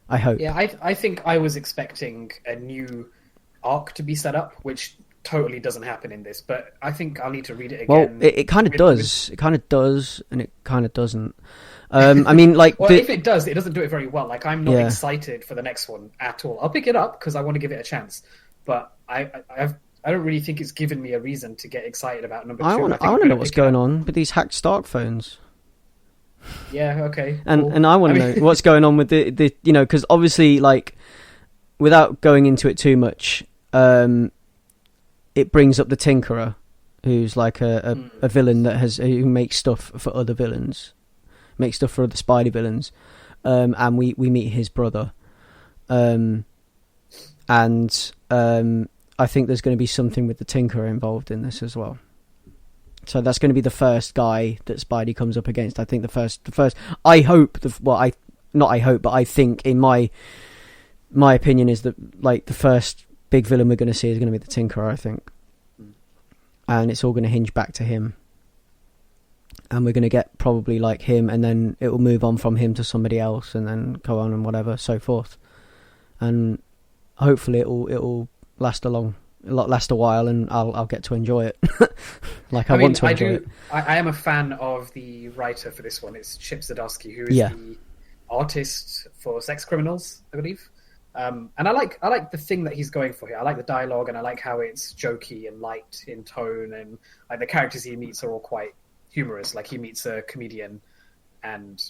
I hope. Yeah, I think I was expecting a new arc to be set up, which totally doesn't happen in this, but I think I'll need to read it again. Well, it kind of does. It kind of does, and it kind of doesn't. I mean, like... well, if it does, it doesn't do it very well. Like, I'm not excited for the next one at all. I'll pick it up because I want to give it a chance, but I don't really think it's given me a reason to get excited about number 2. I want to know what's going on with these hacked Stark phones. Yeah, okay. And I want to know what's going on with the because obviously, like, without going into it too much, it brings up the Tinkerer, who's like a villain who makes stuff for other villains, makes stuff for other Spidey villains, and we meet his brother, and I think there's going to be something with the Tinkerer involved in this as well. So that's going to be the first guy that Spidey comes up against. I think the first. I hope but I think, in my opinion, is that, like, the first big villain we're going to see is going to be the Tinkerer, I think, and it's all going to hinge back to him, and we're going to get probably like him, and then it will move on from him to somebody else, and then go on and whatever, so forth, and hopefully it'll last a while, and I'll get to enjoy it. Like, I want to enjoy it. I am a fan of the writer for this one. It's Chip Zdarsky, who is the artist for Sex Criminals, I believe. And I like the thing that he's going for here. I like the dialogue, and I like how it's jokey and light in tone, and like the characters he meets are all quite humorous. Like, he meets a comedian, and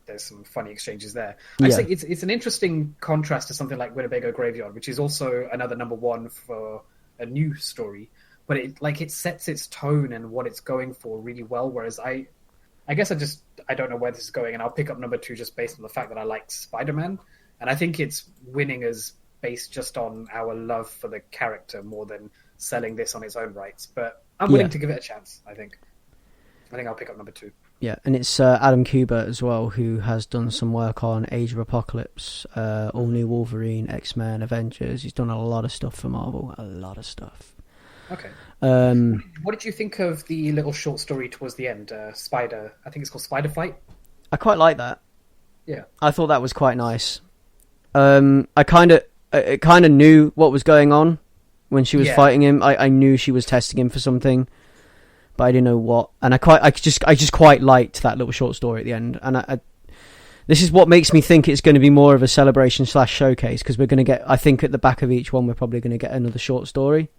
there's some funny exchanges there. I just think it's an interesting contrast to something like Winnebago Graveyard, which is also another number 1 for a new story, but it sets its tone and what it's going for really well. Whereas I guess I don't know where this is going, and I'll pick up number 2 just based on the fact that I like Spider-Man, and I think it's winning as based just on our love for the character more than selling this on its own rights. But I'm willing to give it a chance. I think I'll pick up number 2. Yeah, and it's Adam Kubert as well, who has done some work on Age of Apocalypse, All New Wolverine, X-Men, Avengers. He's done a lot of stuff for Marvel, a lot of stuff. Okay. What did you think of the little short story towards the end, Spider? I think it's called Spider Fight. I quite like that. Yeah, I thought that was quite nice. I kind of knew what was going on when she was fighting him. I knew she was testing him for something, but I didn't know what. And I just quite liked that little short story at the end. And This is what makes me think it's going to be more of a celebration / showcase, because we're going to get, I think at the back of each one we're probably going to get another short story.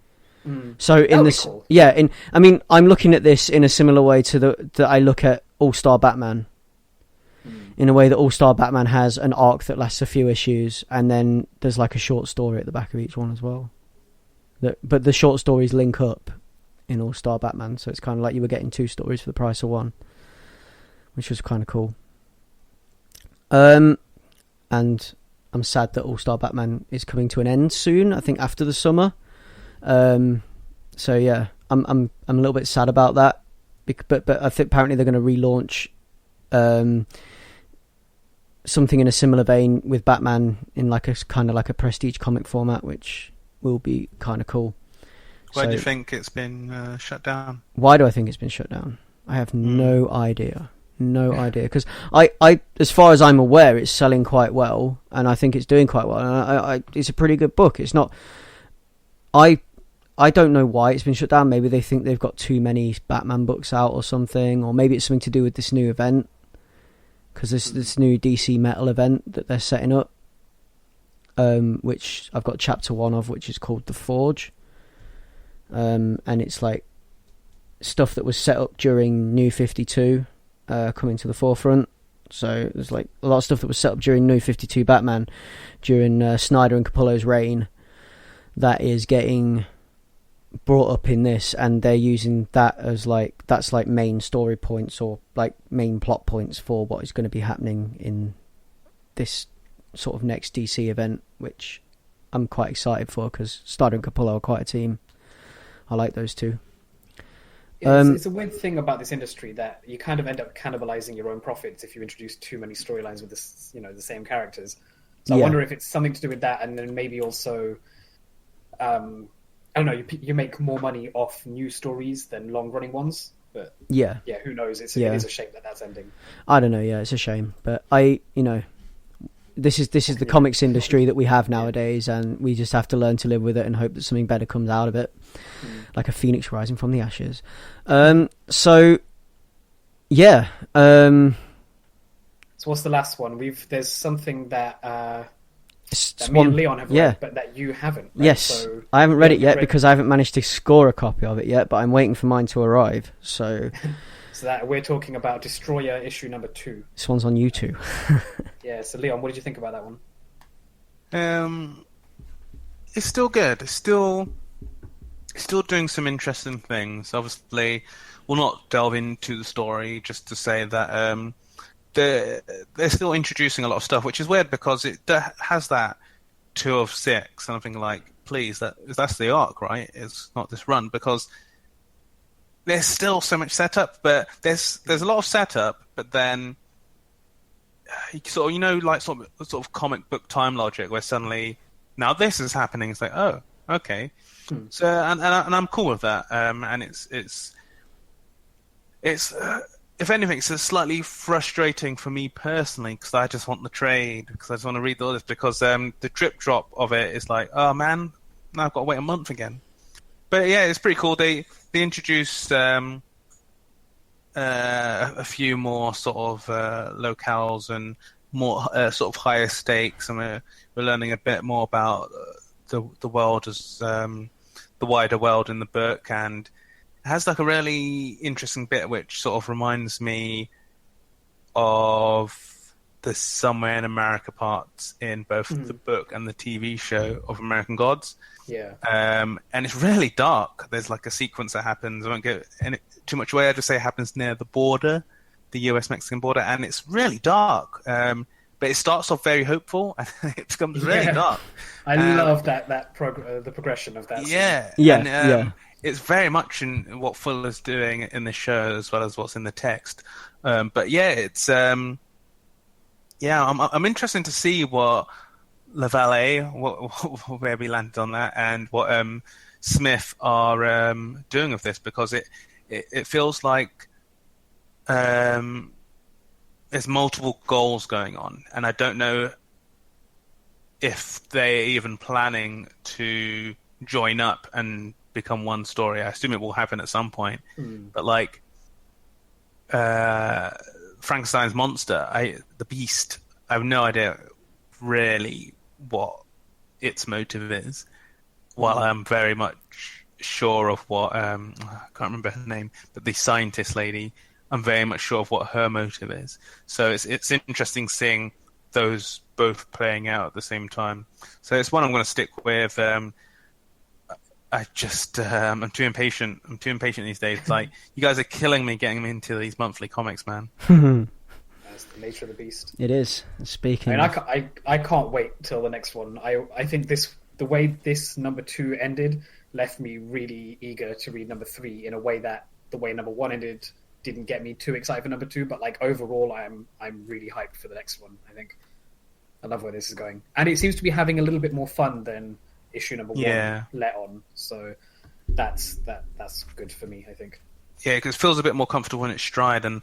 So in this, cool. I'm looking at this in a similar way to that I look at All-Star Batman. In a way that All-Star Batman has an arc that lasts a few issues, and then there's like a short story at the back of each one as well. But the short stories link up in All-Star Batman, so it's kind of like you were getting 2 stories for the price of 1, which was kind of cool. And I'm sad that All-Star Batman is coming to an end soon, I think after the summer. So yeah, I'm a little bit sad about that, but I think apparently they're going to relaunch something in a similar vein with Batman in like a kind of like a prestige comic format, which will be kind of cool. Why do you think it's been shut down? Why do I think it's been shut down? I have no idea. No idea, because I, as far as I'm aware, it's selling quite well, and I think it's doing quite well. And it's a pretty good book. It's not. I don't know why it's been shut down. Maybe they think they've got too many Batman books out or something, or maybe it's something to do with this new event, because this new DC Metal event that they're setting up, which I've got chapter 1 of, which is called The Forge, and it's like stuff that was set up during New 52. Coming to the forefront. So there's like a lot of stuff that was set up during New 52 Batman during Snyder and Capullo's reign that is getting brought up in this, and they're using that as like, that's like main story points or like main plot points for what is going to be happening in this sort of next DC event, which I'm quite excited for, because Snyder and Capullo are quite a team. I like those two. It's a weird thing about this industry that you kind of end up cannibalizing your own profits if you introduce too many storylines with this, the same characters. So I wonder if it's something to do with that, and then maybe also, I don't know, you make more money off new stories than long-running ones. But yeah, who knows? It is a shame that that's ending. I don't know. Yeah, it's a shame, but this is the comics industry that we have nowadays, and we just have to learn to live with it and hope that something better comes out of it, like a phoenix rising from the ashes. So what's the last one? There's something that me one, and Leon have read, but that you haven't read. Yes, so I haven't read it yet because I haven't managed to score a copy of it yet, but I'm waiting for mine to arrive. So so that we're talking about Destroyer issue number 2. This one's on YouTube. Yeah, so Leon, what did you think about that one? It's still good. It's still doing some interesting things. Obviously, we'll not delve into the story, just to say that they're still introducing a lot of stuff, which is weird because it has that 2 of 6, and I'm thinking like, please, that's the arc, right? It's not this run, because there's still so much setup, but there's a lot of setup, but then sort of comic book time logic, where suddenly now this is happening. It's like, oh, okay. So and I'm cool with that. And it's if anything, it's slightly frustrating for me personally, because I just want the trade, because I just want to read all this, because the drip drop of it is like, oh man, now I've got to wait a month again. But yeah, it's pretty cool. They introduced a few more sort of locales and more sort of higher stakes, and we're learning a bit more about the world as the wider world in the book, and it has like a really interesting bit which sort of reminds me of the Somewhere in America parts in both the book and the TV show of American Gods. Yeah. And it's really dark. There's like a sequence that happens. I won't give too much away. I just say it happens near the border, the US-Mexican border, and it's really dark. But it starts off very hopeful, and it becomes really dark. I love the progression of that. Yeah. It's very much in what Fuller's doing in the show, as well as what's in the text. But yeah, it's I'm interested to see what LaValle, where we landed on that, and what Smith are doing with this, because it feels like there's multiple goals going on, and I don't know if they're even planning to join up and become one story. I assume it will happen at some point, but like Frankenstein's monster, the beast, I have no idea really what its motive is. While I'm very much sure of what I can't remember her name, but the scientist lady, I'm very much sure of what her motive is. So it's interesting seeing those both playing out at the same time. So it's one I'm going to stick with. I just I'm too impatient. I'm too impatient these days. Like, you guys are killing me getting me into these monthly comics, man. That's the nature of the beast. It is. Speaking, I can't wait till the next one. I think the way this number 2 ended left me really eager to read number 3 in a way that the way number 1 ended didn't get me too excited for number 2. But like overall, I'm really hyped for the next one. I think I love where this is going, and it seems to be having a little bit more fun than issue number 1 let on. So that's good for me, I think. Yeah, because it feels a bit more comfortable in its stride, and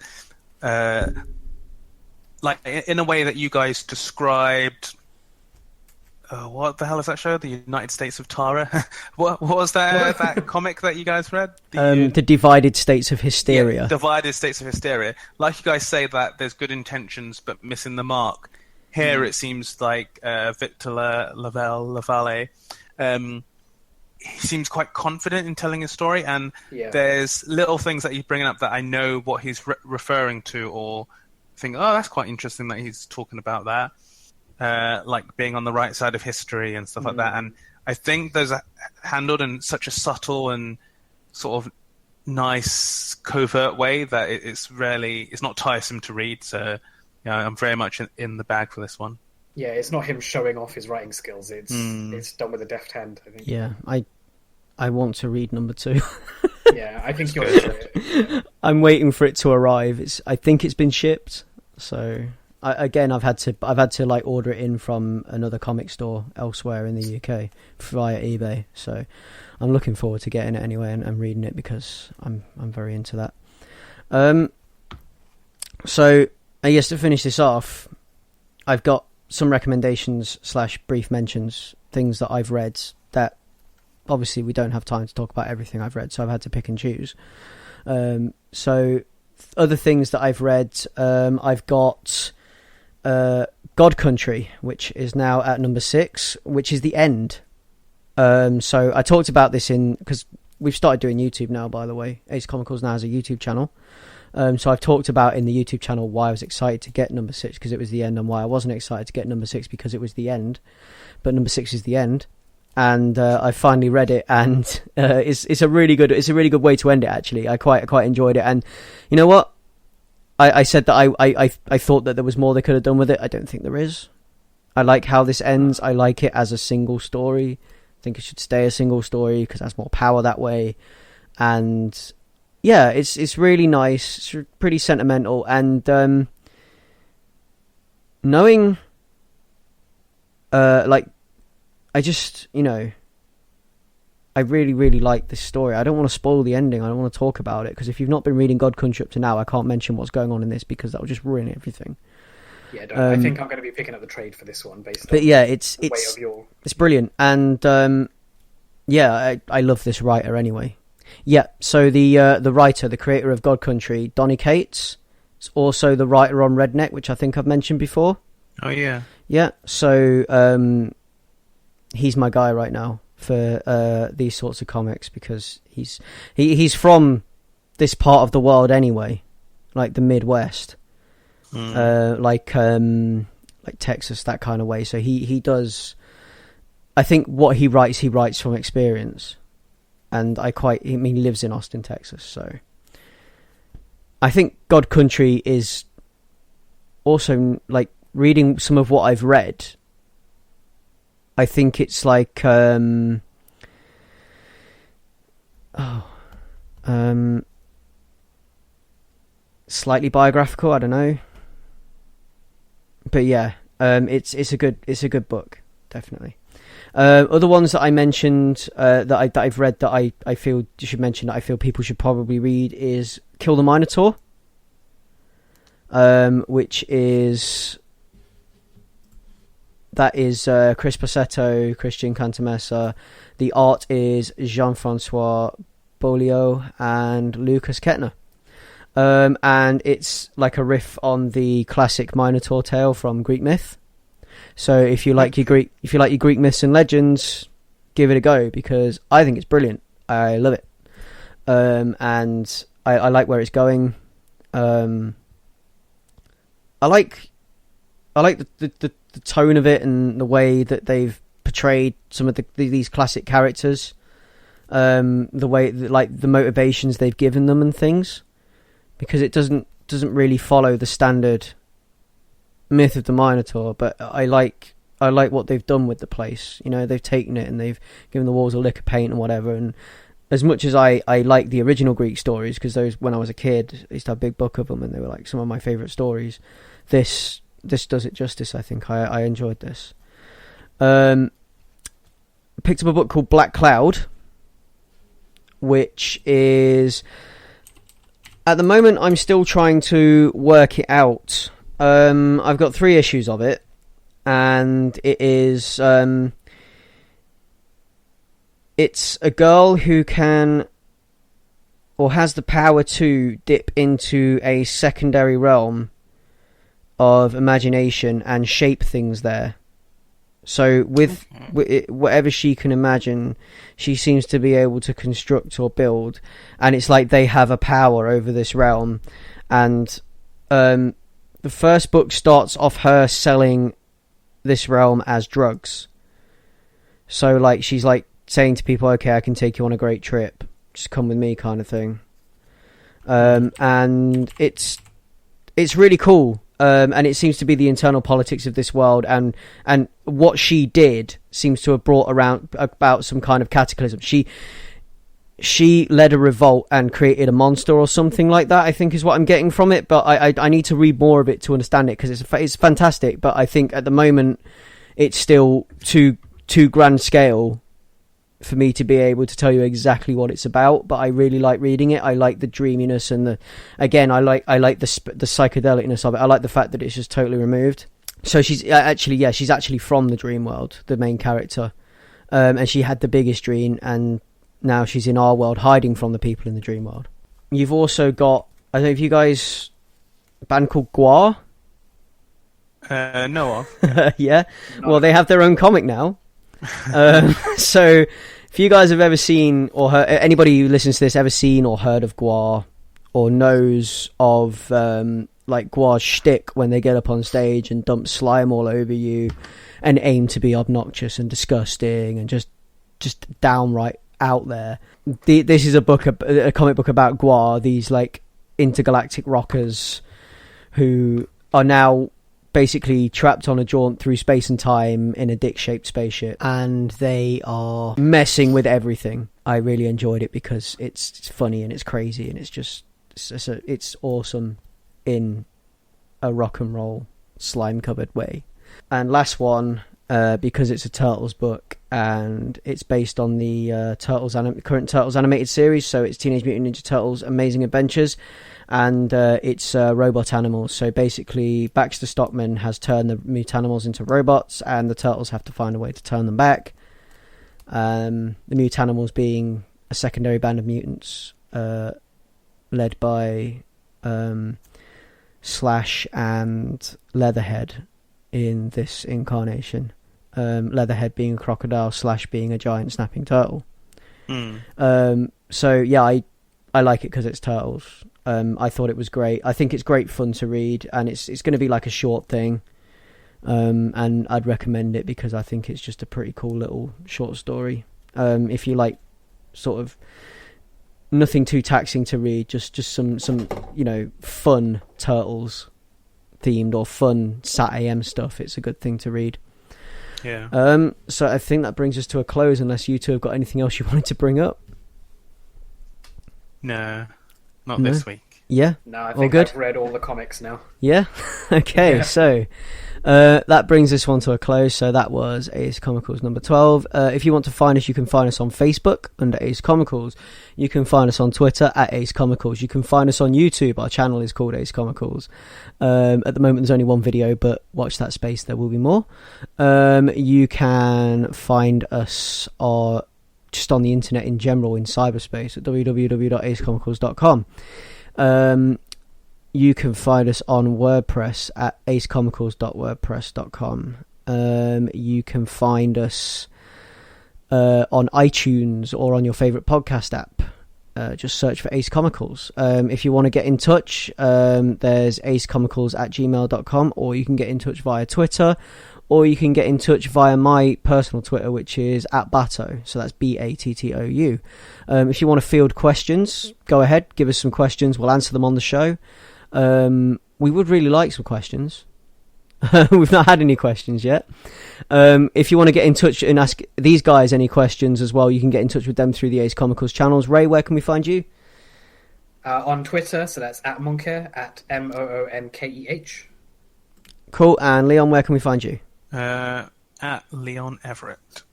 like in a way that you guys described. What the hell is that show? The United States of Tara. What was that comic that you guys read? The Divided States of Hysteria. Yeah, Divided States of Hysteria. Like you guys say that there's good intentions but missing the mark. Here it seems like Victor LaValle. He seems quite confident in telling his story, and there's little things that he's bringing up that I know what he's referring to, or think, oh, that's quite interesting that he's talking about that. Like being on the right side of history and stuff like that. And I think those are handled in such a subtle and sort of nice, covert way that it's not tiresome to read. So, I'm very much in the bag for this one. Yeah, it's not him showing off his writing skills. It's done with a deft hand, I think. Yeah, I want to read number 2. Yeah, I think you'll enjoy it. Yeah. I'm waiting for it to arrive. I think it's been shipped, so... I've had to like order it in from another comic store elsewhere in the UK via eBay. So I'm looking forward to getting it anyway and reading it because I'm very into that. So I guess to finish this off, I've got some recommendations / brief mentions, things that I've read that obviously we don't have time to talk about everything I've read, so I've had to pick and choose. So other things that I've read, I've got God Country, which is now at number 6, which is the end. So I talked about this because we've started doing YouTube now, by the way. Ace Comicals now has a YouTube channel. So I've talked about in the YouTube channel why I was excited to get number 6 because it was the end, and why I wasn't excited to get number 6 because it was the end. But number 6 is the end, and I finally read it, and it's a really good way to end it. Actually, I quite enjoyed it, and you know what? I said that I thought that there was more they could have done with it. I don't think there is. I like how this ends. I like it as a single story. I think it should stay a single story because it has more power that way. And yeah, it's really nice. It's pretty sentimental. And knowing, like, I just, I really, really like this story. I don't want to spoil the ending. I don't want to talk about it because if you've not been reading God Country up to now, I can't mention what's going on in this because that will just ruin everything. Yeah, I think I'm going to be picking up the trade for this one based on it's the weight of your... It's brilliant. And yeah, I love this writer anyway. Yeah, so the writer, the creator of God Country, Donny Cates, is also the writer on Redneck, which I think I've mentioned before. Oh, yeah. Yeah, so he's my guy right now for these sorts of comics because he's from this part of the world anyway, like the Midwest, like Texas, that kind of way. So he does. I think what he writes from experience, and he lives in Austin, Texas. So I think God Country is also, like, reading some of what I've read. I think it's like slightly biographical, I don't know. But yeah, it's a good book, definitely. Other ones that I mentioned that I've read that I feel you should mention, that I feel people should probably read, is Kill the Minotaur, which is Chris Passetto, Christian Cantamessa. The art is Jean-Francois Beaulieu and Lucas Kettner. and it's like a riff on the classic Minotaur tale from Greek myth. So if you like your Greek myths and legends, give it a go, because I think it's brilliant. I love it, and I like where it's going. I like the tone of it and the way that they've portrayed some of these classic characters. The way like the motivations they've given them and things, because it doesn't really follow the standard myth of the Minotaur. But I like what they've done with the place. You know, they've taken it and they've given the walls a lick of paint and whatever. And as much as I like the original Greek stories, because those, when I was a kid, I used to have a big book of them and they were like some of my favourite stories, this does it justice. I think I enjoyed this. Picked up a book called Black Cloud, which is, at the moment, I'm still trying to work it out. I've got 3 issues of it, and it is it's a girl who can, or has the power to, dip into a secondary realm of imagination and shape things there. So with whatever she can imagine, she seems to be able to construct or build, and it's like they have a power over this realm. And the first book starts off her selling this realm as drugs. So like she's like saying to people, okay, I can take you on a great trip, just come with me, kind of thing. And it's really cool. And it seems to be the internal politics of this world, and what she did seems to have brought around about some kind of cataclysm. She led a revolt and created a monster or something like that, I think is what I'm getting from it. But I need to read more of it to understand it, because it's fantastic. But I think at the moment it's still too grand scale for me to be able to tell you exactly what it's about. But I really like reading it. I like the dreaminess and I like the psychedelicness of it. I like the fact that it's just totally removed. So she's actually from the dream world, the main character, and she had the biggest dream, and now she's in our world hiding from the people in the dream world. You've also got, I don't know if you guys, a band called Gwar. No. Yeah. Well, they have their own comic now. So if you guys have ever seen or heard, anybody who listens to this ever seen or heard of Gwar, or knows of like Gwar's shtick when they get up on stage and dump slime all over you and aim to be obnoxious and disgusting and just downright out there, this is a comic book about Gwar, these like intergalactic rockers who are now basically trapped on a jaunt through space and time in a dick-shaped spaceship, and they are messing with everything. I really enjoyed it because it's funny and it's crazy and it's awesome in a rock and roll slime covered way. And last one, because it's a Turtles book and it's based on the current Turtles animated series, so it's Teenage Mutant Ninja Turtles Amazing Adventures, and it's robot animals. So basically Baxter Stockman has turned the mutanimals into robots, and the Turtles have to find a way to turn them back. The mutanimals being a secondary band of mutants led by Slash and Leatherhead in this incarnation. Leatherhead being a crocodile, Slash being a giant snapping turtle. So yeah, I like it because it's Turtles. I thought it was great. I think it's great fun to read, and it's going to be like a short thing, and I'd recommend it because I think it's just a pretty cool little short story. If you like sort of nothing too taxing to read, just some fun Turtles themed or fun Sat AM stuff, it's a good thing to read. Yeah. So I think that brings us to a close, unless you two have got anything else you wanted to bring up. No, not this week. Yeah. No, I think I've read all the comics now. Yeah. Okay. Yeah. So that brings this one to a close. So that was Ace Comicals number 12. If you want to find us, you can find us on Facebook under Ace Comicals. You can find us on Twitter at Ace Comicals. You can find us on YouTube. Our channel is called Ace Comicals. At the moment, there's only one video, but watch that space. There will be more. You can find us just on the internet in general, in cyberspace, at www.acecomicals.com. You can find us on WordPress at acecomicals.wordpress.com. You can find us on iTunes or on your favourite podcast app. Just search for Ace Comicals. If you want to get in touch, there's acecomicals@gmail.com, or you can get in touch via Twitter, or you can get in touch via my personal Twitter, which is @Batto, so that's BATTOU. If you want to field questions, go ahead, give us some questions, we'll answer them on the show. We would really like some questions. We've not had any questions yet. If you want to get in touch and ask these guys any questions as well, you can get in touch with them through the Ace Comicals channels. Ray, where can we find you? On Twitter, so that's @Monkeh, @MOONKEH. Cool. And Leon, where can we find you? At Leon Everett.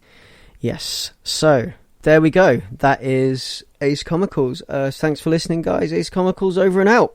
Yes. So there we go. That is Ace Comicals. Thanks for listening, guys. Ace Comicals over and out.